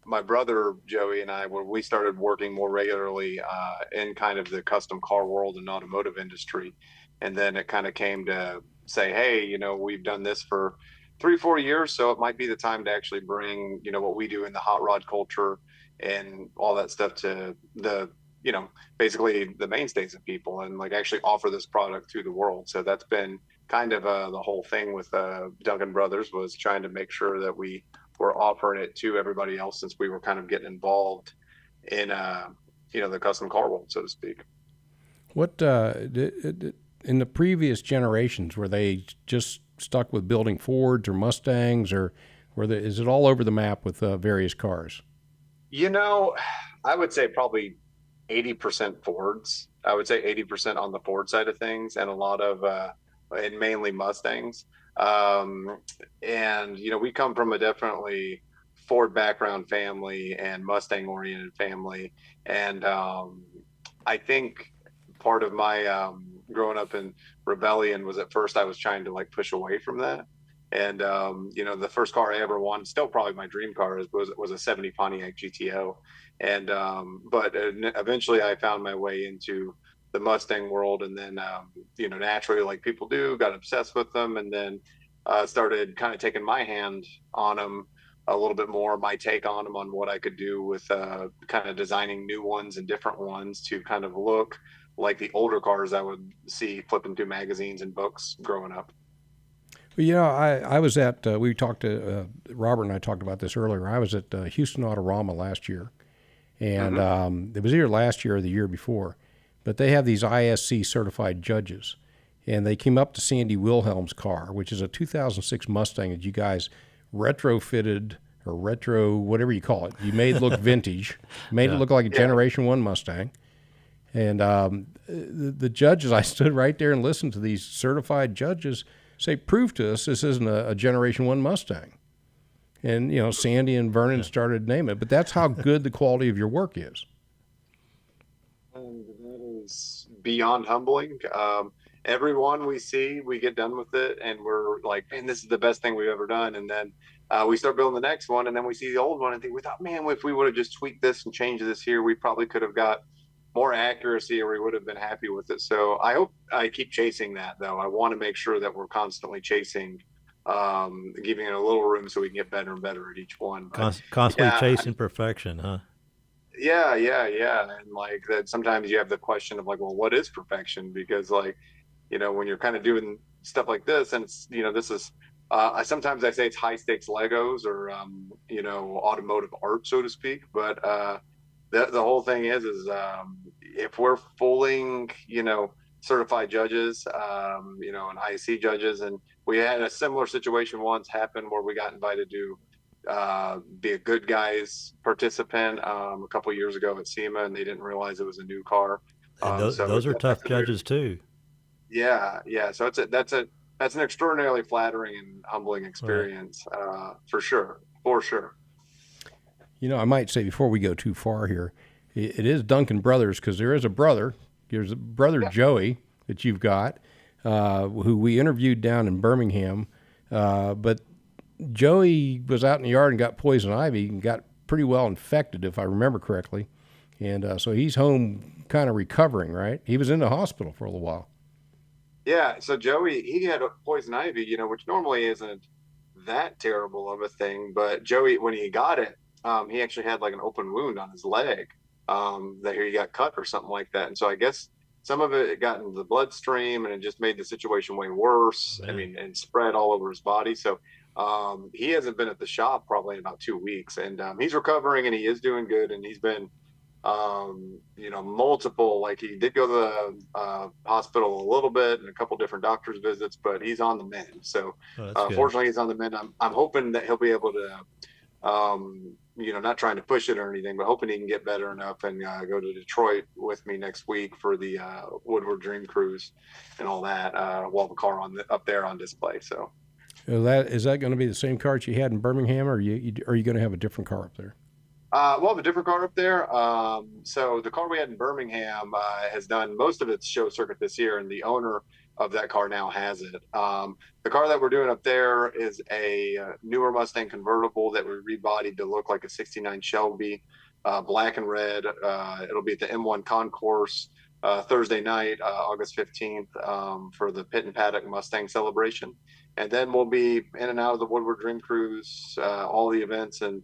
my brother Joey and when we started working more regularly in kind of the custom car world and automotive industry. And then it kind of came to say, hey, we've done this for 3-4 years, so it might be the time to actually bring, what we do in the hot rod culture and all that stuff to the, basically the mainstays of people, and like actually offer this product to the world. So that's been kind of the whole thing with Duncan Brothers, was trying to make sure that we were offering it to everybody else, since we were kind of getting involved in the custom car world, so to speak. What in the previous generations, were they just stuck with building Fords or Mustangs, or is it all over the map with various cars? I would say probably 80% Fords. I would say 80% on the Ford side of things, and a lot of and mainly Mustangs. And we come from a definitely Ford background family and Mustang oriented family, and I think part of my growing up in rebellion was, at first I was trying to like push away from that. And the first car I ever won, still probably my dream car, was a 70 Pontiac GTO. And but eventually I found my way into the Mustang world, and then naturally, like people do, got obsessed with them, and then started kind of taking my hand on them a little bit more, my take on them, on what I could do with kind of designing new ones and different ones to kind of look like the older cars I would see flipping through magazines and books growing up. Well, I was at, we talked to, Robert and I talked about this earlier. I was at Houston Autorama last year, and it was either last year or the year before, but they have these ISC certified judges, and they came up to Sandy Wilhelm's car, which is a 2006 Mustang that you guys retrofitted, or retro, whatever you call it. You made it look vintage, made it look like a Generation 1 Mustang. And the judges, I stood right there and listened to these certified judges say, prove to us this isn't a Generation 1 Mustang. And, Sandy and Vernon started naming it. But that's how good the quality of your work is. And that is beyond humbling. Everyone we see, we get done with it, and we're like, man, this is the best thing we've ever done. And then we start building the next one, and then we see the old one and think, we thought, man, if we would have just tweaked this and changed this here, we probably could have got more accuracy, or we would have been happy with it. So I hope I keep chasing that, though. I want to make sure that we're constantly chasing, giving it a little room so we can get better and better at each one. But, constantly chasing perfection, huh? Yeah. And like that, sometimes you have the question of like, well, what is perfection? Because like, when you're kind of doing stuff like this, and it's, this is, sometimes I say it's high stakes Legos, or, automotive art, so to speak. But, the whole thing is if we're fooling, certified judges, and ISC judges, and we had a similar situation once happen where we got invited to be a good guys participant a couple of years ago at SEMA, and they didn't realize it was a new car. And those are tough judges too. Yeah. So that's an extraordinarily flattering and humbling experience, for sure. I might say before we go too far here, it is Duncan Brothers, because there is a brother. There's a brother, Joey, that you've got, who we interviewed down in Birmingham. But Joey was out in the yard and got poison ivy and got pretty well infected, if I remember correctly. And so he's home kind of recovering, right? He was in the hospital for a little while. Yeah, so Joey, he had poison ivy, which normally isn't that terrible of a thing. But Joey, when he got it, he actually had like an open wound on his leg, that he got cut or something like that. And so I guess some of it got into the bloodstream, and it just made the situation way worse. Man. And spread all over his body. So he hasn't been at the shop probably in about 2 weeks, and he's recovering, and he is doing good. And he's been, multiple, like he did go to the hospital a little bit and a couple different doctor's visits, but he's on the mend. So fortunately he's on the mend. I'm hoping that he'll be able to, not trying to push it or anything, but hoping he can get better enough and go to Detroit with me next week for the Woodward Dream Cruise and all that, while the car up there on display. So is that going to be the same car that you had in Birmingham, or are you going to have a different car up there? We'll have a different car up there. So the car we had in Birmingham has done most of its show circuit this year, and the owner of that car now has it. The car that we're doing up there is a newer Mustang convertible that we rebodied to look like a 69 Shelby, black and red. It'll be at the M1 Concourse Thursday night, August 15th, for the Pit and Paddock Mustang celebration. And then we'll be in and out of the Woodward Dream Cruise, all the events and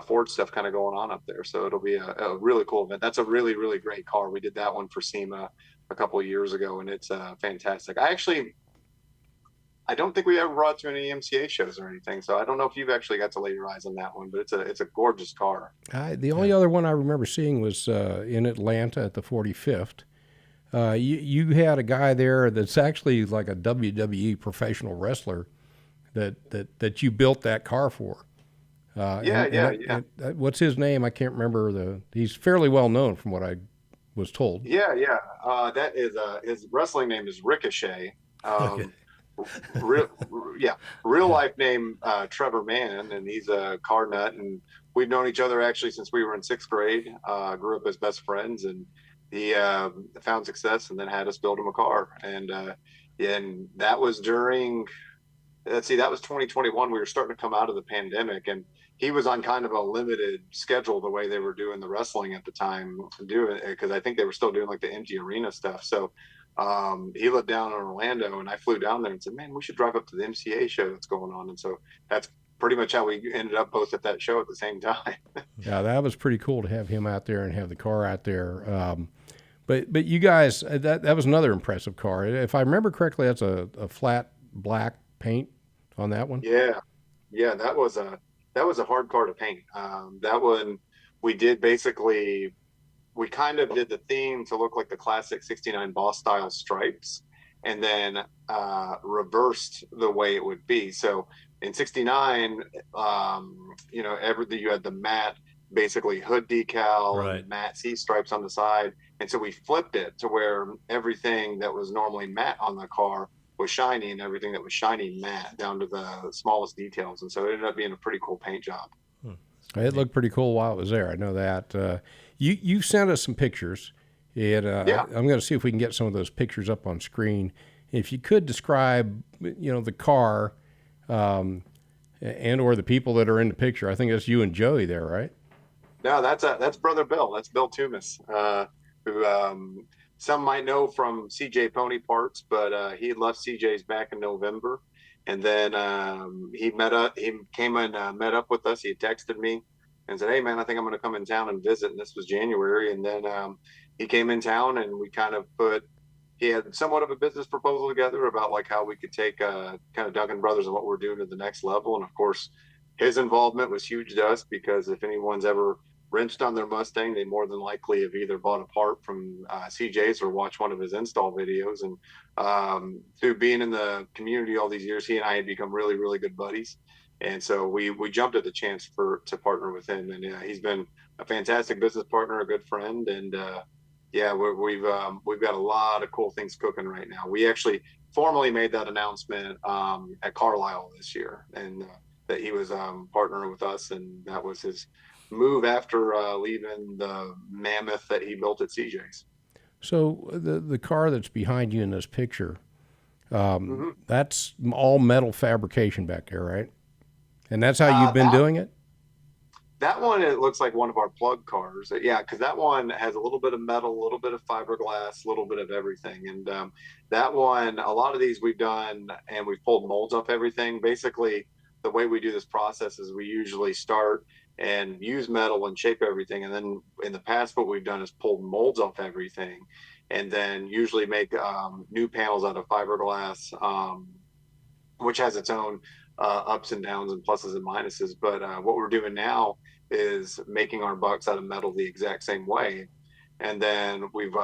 Ford stuff kind of going on up there. So it'll be a really cool event. That's a really, really great car. We did that one for SEMA a couple of years ago, and it's fantastic. I don't think we ever brought it to any MCA shows or anything, so I don't know if you've actually got to lay your eyes on that one, but it's a gorgeous car. The only other one I remember seeing was in Atlanta at the 45th. You had a guy there that's actually like a WWE professional wrestler that you built that car for. What's his name? I can't remember. He's fairly well known from what I was told. That is his wrestling name is Ricochet. Okay. Real life name Trevor Mann, and he's a car nut, and we've known each other actually since we were in 6th grade. Grew up as best friends, and he found success and then had us build him a car. And that was during, that was 2021. We were starting to come out of the pandemic, and he was on kind of a limited schedule the way they were doing the wrestling at the time, because I think they were still doing like the empty arena stuff. So he lived down in Orlando, and I flew down there and said, man, we should drive up to the MCA show that's going on. And so that's pretty much how we ended up both at that show at the same time. Yeah, that was pretty cool to have him out there and have the car out there. But you guys, that was another impressive car. If I remember correctly, that's a flat black paint on that one. Yeah, that was a hard car to paint. That one we did basically. We kind of did the theme to look like the classic 69 Boss style stripes, and then reversed the way it would be. So in 69, you had the matte, basically hood decal, right, and matte C stripes on the side. And so we flipped it to where everything that was normally matte on the car was shiny, and everything that was shiny matte down to the smallest details. And so it ended up being a pretty cool paint job. It looked pretty cool while it was there. I know that. You sent us some pictures, and I'm going to see if we can get some of those pictures up on screen. If you could describe, the car, and or the people that are in the picture. I think that's you and Joey there, right? No, that's Brother Bill. That's Bill Toomis, who some might know from CJ Pony Parts, but he had left CJ's back in November, and then he came and met up with us. He had texted me and said, hey man, I think I'm going to come in town and visit. And this was January. And then he came in town, and we kind of he had somewhat of a business proposal together about like how we could take kind of Duncan Brothers and what we're doing to the next level. And of course, his involvement was huge to us, because if anyone's ever wrenched on their Mustang, they more than likely have either bought a part from CJ's or watched one of his install videos. And through being in the community all these years, he and I had become really, really good buddies. And so we jumped at the chance to partner with him. And he's been a fantastic business partner, a good friend. And we've got a lot of cool things cooking right now. We actually formally made that announcement at Carlisle this year, and that he was partnering with us, and that was his move after leaving the mammoth that he built at CJ's. So the car that's behind you in this picture, that's all metal fabrication back there, right? And that's how you've been doing it? That one, it looks like one of our plug cars. Yeah, because that one has a little bit of metal, a little bit of fiberglass, a little bit of everything. And that one, a lot of these we've done, and we've pulled molds off everything. Basically, the way we do this process is we usually start and use metal and shape everything. And then in the past, what we've done is pulled molds off everything, and then usually make new panels out of fiberglass, which has its own ups and downs and pluses and minuses. But what we're doing now is making our bucks out of metal the exact same way. And then we've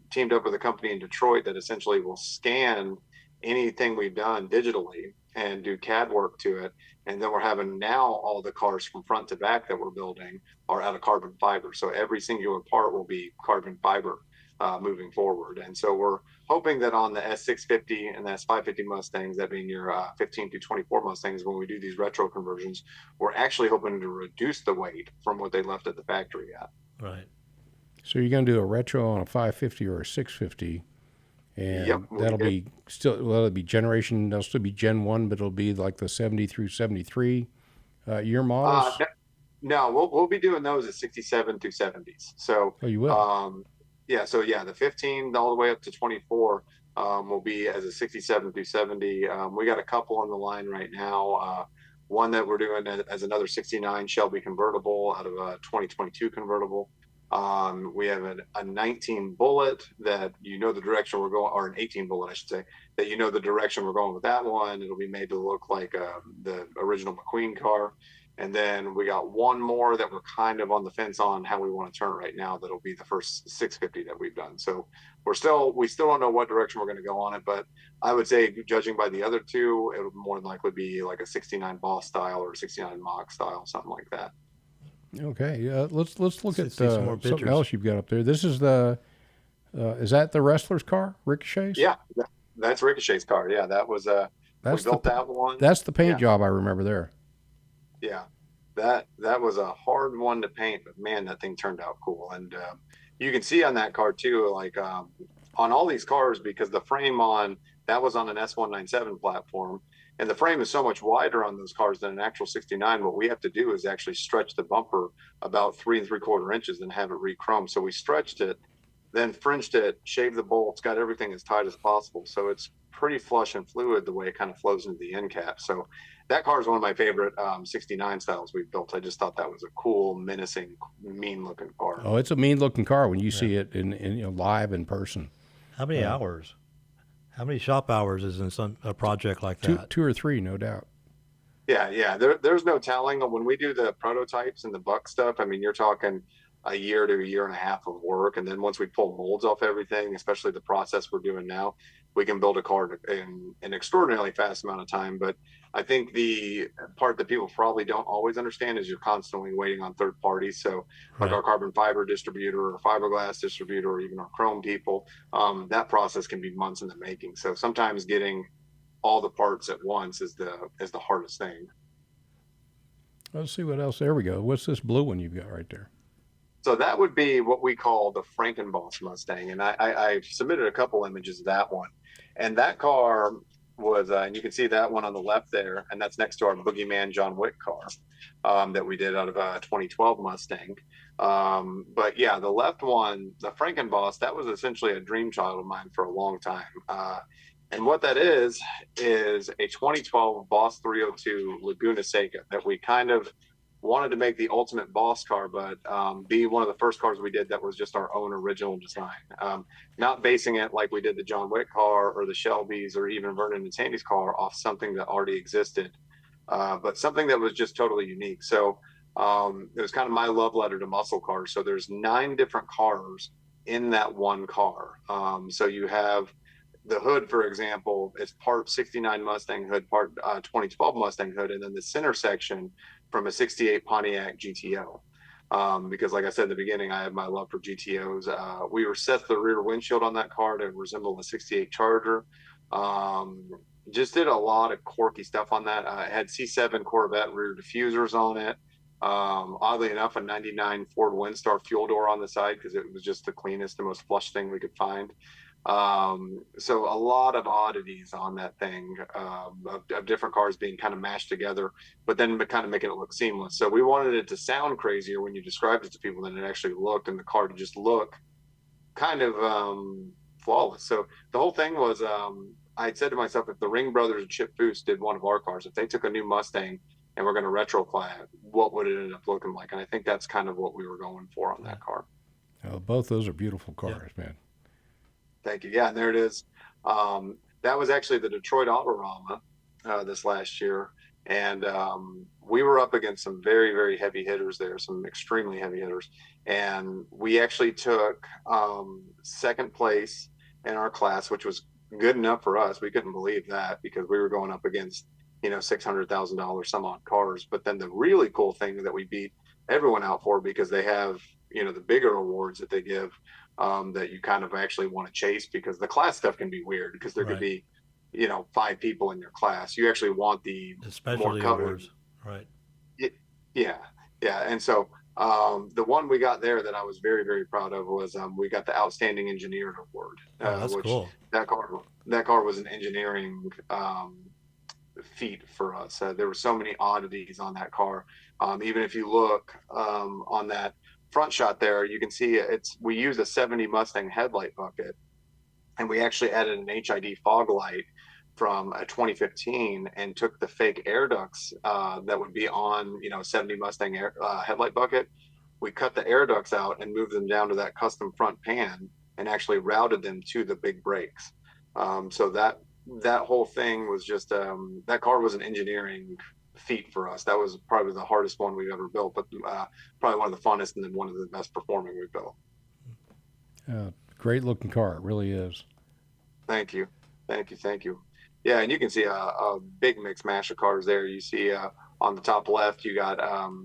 teamed up with a company in Detroit that essentially will scan anything we've done digitally and do CAD work to it. And then we're having now all the cars from front to back that we're building are out of carbon fiber. So every singular part will be carbon fiber moving forward. And so we're hoping that on the S650 and the S550 Mustangs, that being your 15 to 24 Mustangs, when we do these retro conversions, we're actually hoping to reduce the weight from what they left at the factory at. Right. So you're going to do a retro on a 550 or a 650, and that'll be it'll be that'll still be Gen 1, but it'll be like the 70 through 73 year models? No, we'll be doing those at 67 through 70s. So, oh, you will? Yeah, so yeah, the 15 all the way up to 24 will be as a 67 through 70. We got a couple on the line right now. One that we're doing as another 69 Shelby convertible out of a 2022 convertible. We have a 19 Bullet that the direction we're going, or an 18 Bullet, I should say, that the direction we're going with that one. It'll be made to look like the original McQueen car. And then we got one more that we're kind of on the fence on how we want to turn it right now. That'll be the first 650 that we've done. So we still don't know what direction we're going to go on it, but I would say, judging by the other two, it would more than likely be like a 69 Boss style or a 69 Mach style, something like that. Okay, let's look at see some more something pictures. else you've got up there. This is is that the wrestler's car, Ricochet's? Yeah, that's Ricochet's car. Yeah, that was we built that one. That's the paint job I remember there. Yeah, that was a hard one to paint, but man, that thing turned out cool. And you can see on that car too, like on all these cars, because the frame on that was on an S197 platform, and the frame is so much wider on those cars than an actual 69. What we have to do is actually stretch the bumper about 3 3/4 inches and have it re-chromed. So we stretched it, then fringed it, shaved the bolts, got everything as tight as possible. So it's pretty flush and fluid the way it kind of flows into the end cap. So that car is one of my favorite 69 styles we've built. I just thought that was a cool, menacing, mean-looking car. Oh, it's a mean-looking car when you see it in live in person. How many hours? How many shop hours is in a project like that? Two or three, no doubt. Yeah. There's no telling. When we do the prototypes and the buck stuff, I mean, you're talking a year to a year and a half of work. And then once we pull molds off everything, especially the process we're doing now, we can build a car in an extraordinarily fast amount of time. But I think the part that people probably don't always understand is you're constantly waiting on third parties. So like our carbon fiber distributor or fiberglass distributor, or even our chrome people, that process can be months in the making. So sometimes getting all the parts at once is the hardest thing. Let's see what else. There we go. What's this blue one you've got right there? So that would be what we call the Frankenboss Mustang. And I submitted a couple images of that one. And that car was, and you can see that one on the left there, and that's next to our Boogeyman John Wick car that we did out of a 2012 Mustang. But yeah, the left one, the Frankenboss, that was essentially a dream child of mine for a long time. And what that is a 2012 Boss 302 Laguna Seca that we kind of wanted to make the ultimate boss car, but be one of the first cars we did that was just our own original design. Not basing it like we did the John Wick car or the Shelby's or even Vernon and Sandy's car off something that already existed, but something that was just totally unique. So it was kind of my love letter to muscle cars. So there's 9 different cars in that one car. So you have the hood, for example, is part 69 Mustang hood, part 2012 Mustang hood, and then the center section from a 68 Pontiac GTO. Because like I said in the beginning, I have my love for GTOs. We reset the rear windshield on that car to resemble a 68 Charger. Just did a lot of quirky stuff on that. It had C7 Corvette rear diffusers on it. Oddly enough, a 99 Ford Windstar fuel door on the side because it was just the cleanest and most flush thing we could find. So a lot of oddities on that thing, of different cars being kind of mashed together, but then kind of making it look seamless. So we wanted it to sound crazier when you described it to people than it actually looked, and the car to just look kind of flawless. So the whole thing was, I had said to myself, if the Ring Brothers and Chip Foose did one of our cars, if they took a new Mustang and we're going to retroclad it, what would it end up looking like? And I think that's kind of what we were going for on that car. Oh, both those are beautiful cars, man. Thank you. Yeah, and there it is. That was actually the Detroit Autorama this last year. And we were up against some very, very heavy hitters there, some extremely heavy hitters. And we actually took second place in our class, which was good enough for us. We couldn't believe that because we were going up against, $600,000 some odd cars. But then the really cool thing that we beat everyone out for, because they have, the bigger awards that they give, that you kind of actually want to chase, because the class stuff can be weird because there could be, 5 people in your class. You actually want the specialty awards, right? Yeah. And so the one we got there that I was very, very proud of was we got the Outstanding Engineer Award. That's cool. That car was an engineering feat for us. There were so many oddities on that car. Even if you look on that front shot there, you can see we used a 70 Mustang headlight bucket, and we actually added an HID fog light from a 2015 and took the fake air ducts that would be on 70 Mustang headlight bucket. We cut the air ducts out and moved them down to that custom front pan and actually routed them to the big brakes. So that whole thing was just that car was an engineering feat for us. That was probably the hardest one we've ever built, but probably one of the funnest and then one of the best performing we've built. Great looking car, it really is. Thank you. Yeah, and you can see a big mix mash of cars there. You see on the top left, you got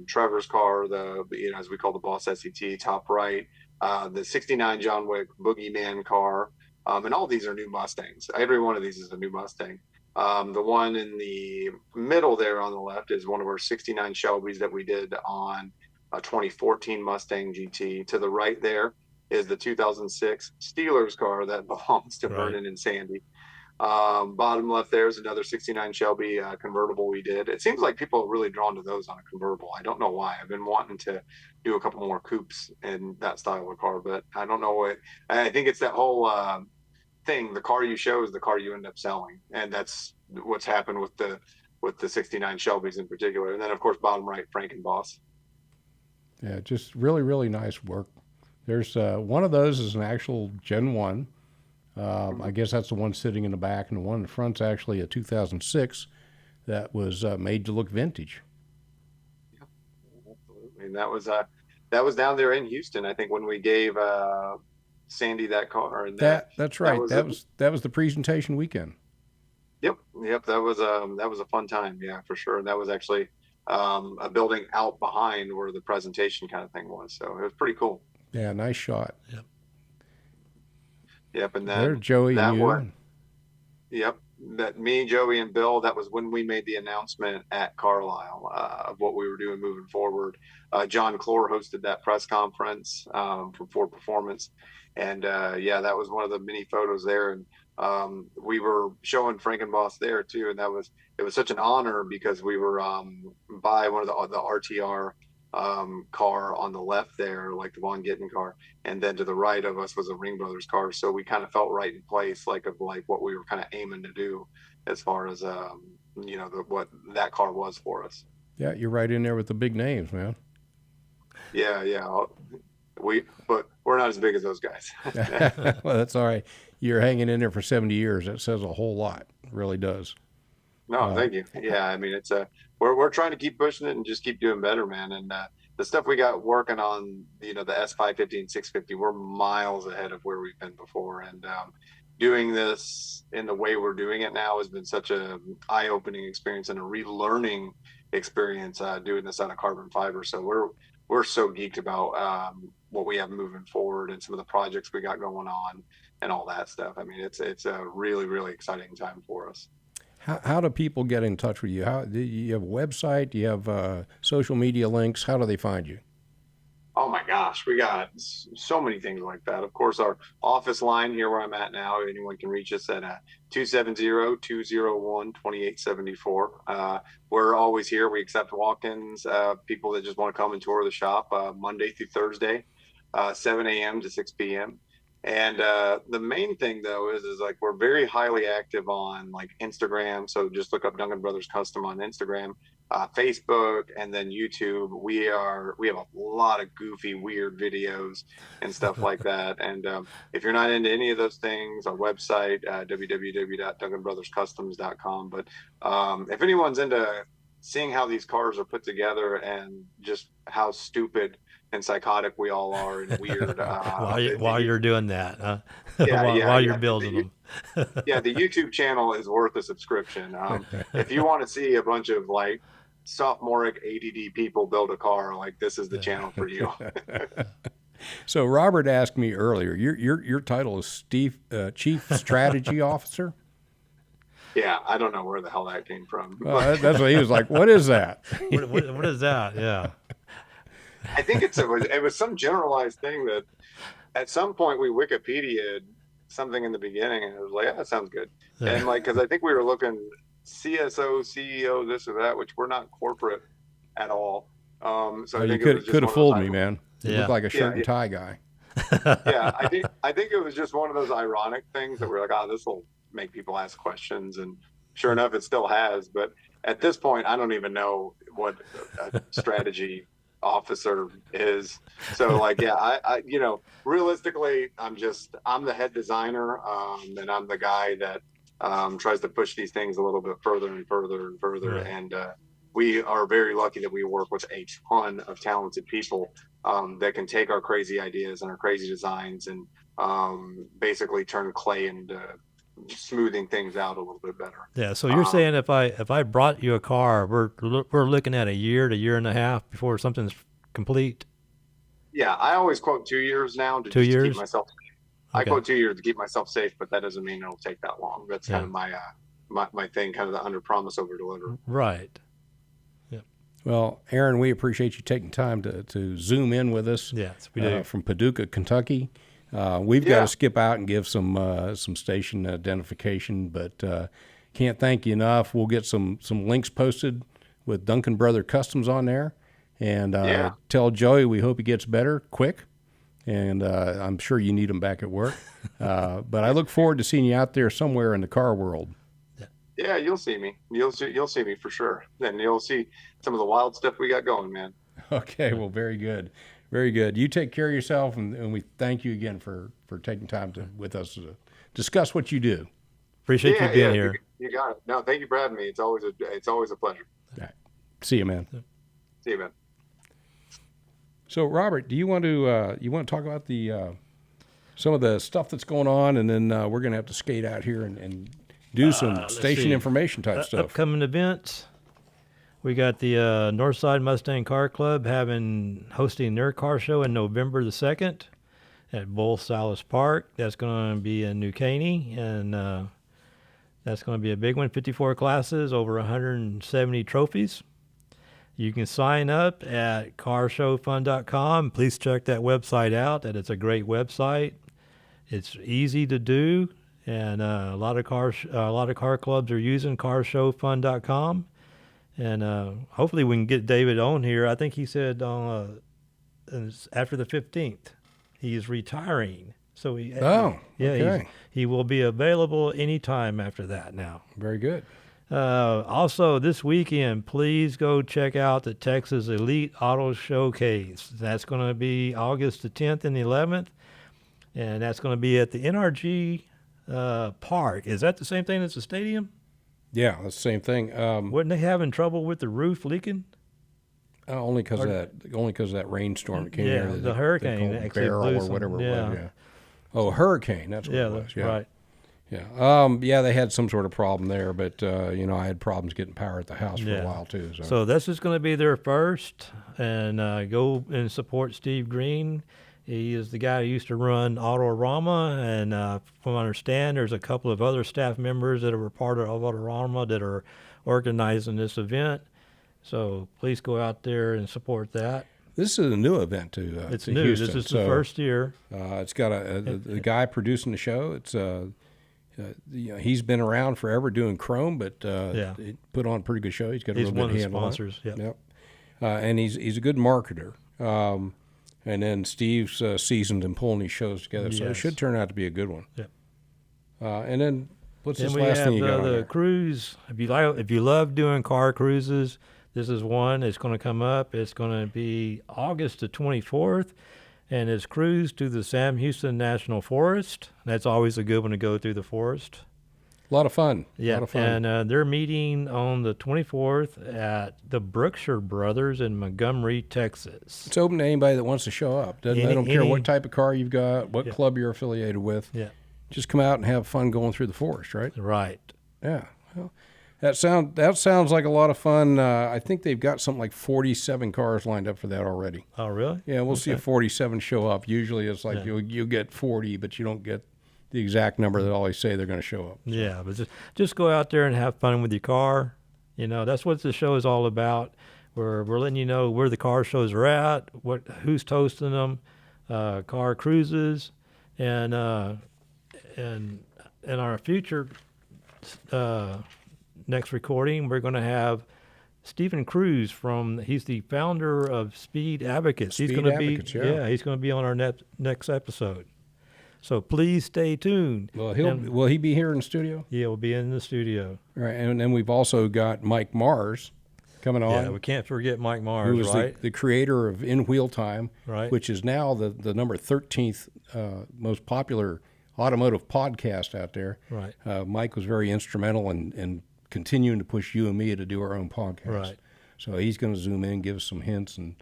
Trevor's car, as we call the Boss SET. Top right, the '69 John Wick Boogeyman car, and all these are new Mustangs. Every one of these is a new Mustang. The one in the middle there on the left is one of our '69 Shelbys that we did on a 2014 Mustang GT. To the right there is the 2006 Steelers car that belongs to Vernon and Sandy. Bottom left there is another '69 Shelby convertible we did. It seems like people are really drawn to those on a convertible. I don't know why. I've been wanting to do a couple more coupes in that style of car, but I don't know what. I think it's that whole thing. The car you show is the car you end up selling, and that's what's happened with the '69 Shelbys in particular. And then of course bottom right, Frankenboss. Yeah, just really, really nice work. There's one of those is an actual Gen 1. I guess that's the one sitting in the back, and the one in the front's actually a 2006 that was made to look vintage. Yeah, absolutely. And that was down there in Houston, I think, when we gave Sandy that car. And that's right. That was the presentation weekend. Yep. That was a fun time. Yeah, for sure. And that was actually a building out behind where the presentation kind of thing was. So it was pretty cool. Yeah, nice shot. Yep, and then there's Joey and you. One, yep, that me, Joey, and Bill. That was when we made the announcement at Carlisle of what we were doing moving forward. John Clore hosted that press conference for Ford Performance, and that was one of the many photos there. And we were showing Frankenboss there too, and it was such an honor because we were by one of the RTR car on the left there, like the Von Gittin car, and then to the right of us was a Ring Brothers car. So we kind of felt right in place, like what we were kind of aiming to do as far as what that car was for us. Yeah, you're right in there with the big names, man. Yeah. But we're not as big as those guys. Well, that's all right. You're hanging in there for 70 years. That says a whole lot. It really does. No, thank you. Yeah, I mean, we're trying to keep pushing it and just keep doing better, man. And the stuff we got working on, the S550 and 650, we're miles ahead of where we've been before. And doing this in the way we're doing it now has been such a eye-opening experience and a relearning experience doing this out of carbon fiber. So we're so geeked about what we have moving forward and some of the projects we got going on and all that stuff. I mean, it's a really, really exciting time for us. How do people get in touch with you? Do you have a website? Do you have social media links? How do they find you? Oh my gosh, we got so many things like that. Of course, our office line here where I'm at now, anyone can reach us at 270-201-2874. We're always here. We accept walk-ins, people that just want to come and tour the shop Monday through Thursday, 7 a.m. to 6 p.m. And the main thing though is like we're very highly active on like Instagram. So just look up Duncan Brothers Custom on Instagram, Facebook, and then YouTube. We have a lot of goofy, weird videos and stuff like that. And if you're not into any of those things, our website www.duncanbrotherscustoms.com. But if anyone's into seeing how these cars are put together and just how stupid and psychotic we all are and weird while you're doing that, huh? while you're building them. Yeah, the YouTube channel is worth a subscription. If you want to see a bunch of like sophomoric ADD people build a car, like this is the channel for you. So Robert asked me earlier, your title is Chief Strategy Officer? Yeah, I don't know where the hell that came from. That's what he was like. What is that? What is that? Yeah. I think it was some generalized thing that at some point we Wikipedia'd something in the beginning, and it was like, that sounds good. Yeah. And like, because I think we were looking CSO, CEO, this or that, which we're not corporate at all. So I think you could have fooled me, man. You Yeah. look like a shirt Yeah, and tie guy. Yeah, I think it was just one of those ironic things that we're like, oh, this will make people ask questions, and sure enough, it still has. But at this point, I don't even know what a strategy officer is. So like, yeah, I realistically, I'm the head designer, and I'm the guy that tries to push these things a little bit further and further and further. Right. And we are very lucky that we work with a ton of talented people that can take our crazy ideas and our crazy designs and basically turn clay into smoothing things out a little bit better. Yeah. So you're saying if I brought you a car, we're looking at a year to year and a half before something's complete. Yeah, I always quote 2 years now to 2 just years? keep myself safe. I Okay. quote 2 years to keep myself safe, but that doesn't mean it'll take that long. That's kind of my thing, kind of the under promise over deliver. Right. Well, Aaron, we appreciate you taking time to zoom in with us. Yes, we do. From Paducah, Kentucky. We've got Yeah. to skip out and give some station identification, but can't thank you enough. We'll get some links posted with Duncan Brother Customs on there, and tell Joey we hope he gets better quick. And I'm sure you need him back at work. But I look forward to seeing you out there somewhere in the car world. Yeah, you'll see me. You'll see me for sure. Then you'll see some of the wild stuff we got going, man. Okay, well, very good. Very good. You take care of yourself, and we thank you again for taking time with us to discuss what you do. Appreciate you being here. You got it. No, thank you for having me. It's always a pleasure. All right. See you, man. See you, man. So, Robert, do you want to talk about the some of the stuff that's going on, and then we're going to have to skate out here and do some station see. information type stuff. Upcoming events. We got the Northside Mustang Car Club hosting their car show in November the 2nd at Bull Salas Park. That's going to be in New Caney, and that's going to be a big one. 54 classes, over 170 trophies. You can sign up at carshowfun.com. Please check that website out. That it's a great website. It's easy to do, and a lot of car clubs are using carshowfun.com. And hopefully we can get David on here. I think he said after the 15th he's retiring. So he will be available anytime after that now. Very good. Also, this weekend, please go check out the Texas Elite Auto Showcase. That's going to be August the 10th and the 11th, and that's going to be at the NRG Park. Is that the same thing as the stadium? Yeah, that's the same thing. Wasn't they having trouble with the roof leaking? Only because of that rainstorm that came Yeah, there. the hurricane they call actually barrel blew or some- whatever yeah. it was. Yeah. Oh, hurricane. That's what Yeah, it was. that's Yeah. right. Yeah. Yeah, they had some sort of problem there, but I had problems getting power at the house for a while too. So this is going to be their first, and go and support Steve Green. He is the guy who used to run Autorama, and from what I understand, there's a couple of other staff members that are part of Autorama that are organizing this event. So please go out there and support that. This is a new event to It's to new. Houston. This is So, the first year. It's got the guy producing the show. It's he's been around forever doing Chrome, but he put on a pretty good show. He's got a He's real one good of the handle on it. sponsors. Yep. Yep. And he's a good marketer. And then Steve's seasoned in pulling these shows together, so it Yes. should turn out to be a good one. Yep. And then what's Then this we last have thing you got on the there? cruise. If you love doing car cruises, this is one. It's going to come up. It's going to be August the 24th, and it's cruise to the Sam Houston National Forest. That's always a good one to go through the forest. A lot of fun. Yeah, A lot of fun. and they're meeting on the 24th at the Brookshire Brothers in Montgomery, Texas. It's open to anybody that wants to show up. They don't care what type of car you've got, what club you're affiliated with. Yeah. Just come out and have fun going through the forest, right? Right. Yeah. Well, that sounds like a lot of fun. I think they've got something like 47 cars lined up for that already. Oh, really? Yeah, we'll see if 47 show up. Usually it's like you'll get 40, but you don't get the exact number that always say they're going to show up. Yeah, but just go out there and have fun with your car. That's what the show is all about. We're letting you know where the car shows are at, who's hosting them, car cruises, and in our future next recording, we're going to have Stephen Cruz he's the founder of Speed Advocates. He's Speed going to Advocates, be yeah. he's going to be on our next episode. So please stay tuned. Well, And- will he be here in the studio? Yeah, we'll be in the studio. Right, and then we've also got Mike Mars coming on. Yeah, we can't forget Mike Mars, who was right? the creator of In Wheel Time, Right. which is now the number 13th most popular automotive podcast out there. Right. Mike was very instrumental in continuing to push you and me to do our own podcast. Right. So he's going to zoom in, give us some hints, and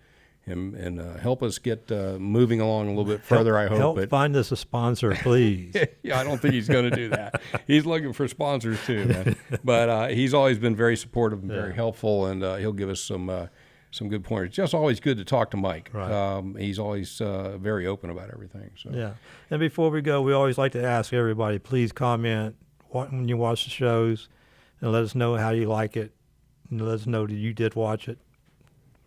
help us get moving along a little bit further, I hope. Help find us a sponsor, please. Yeah, I don't think he's going to do that. He's looking for sponsors too, man. But he's always been very supportive and very helpful, and he'll give us some good pointers. Just always good to talk to Mike. Right. He's always very open about everything. So. Yeah. And before we go, we always like to ask everybody, please comment when you watch the shows and let us know how you like it, and let us know that you did watch it.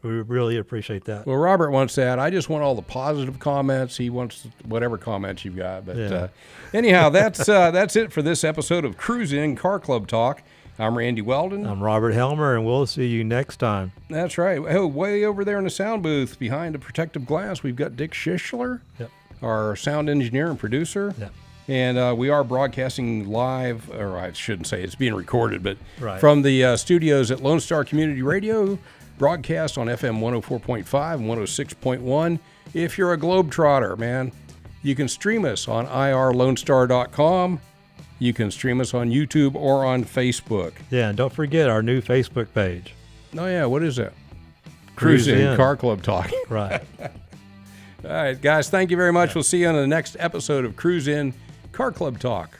We really appreciate that. Well, Robert once said, I just want all the positive comments. He wants whatever comments you've got. But anyhow, that's it for this episode of Cruisin' Car Club Talk. I'm Randy Weldon. I'm Robert Helmer, and we'll see you next time. That's right. Oh, way over there in the sound booth behind the protective glass, we've got Dick Schischler, Yep. our sound engineer and producer. Yep. And we are broadcasting live, or I shouldn't say it's being recorded, but Right. from the studios at Lone Star Community Radio, broadcast on FM 104.5 and 106.1. If you're a Globetrotter, man, you can stream us on irlonestar.com. You can stream us on YouTube or on Facebook. Yeah, and don't forget our new Facebook page. Oh, yeah, what is that? Cruisin' Cruisin' Car Club Talk. Right. All right, guys, thank you very much. We'll see you on the next episode of Cruisin' Car Club Talk.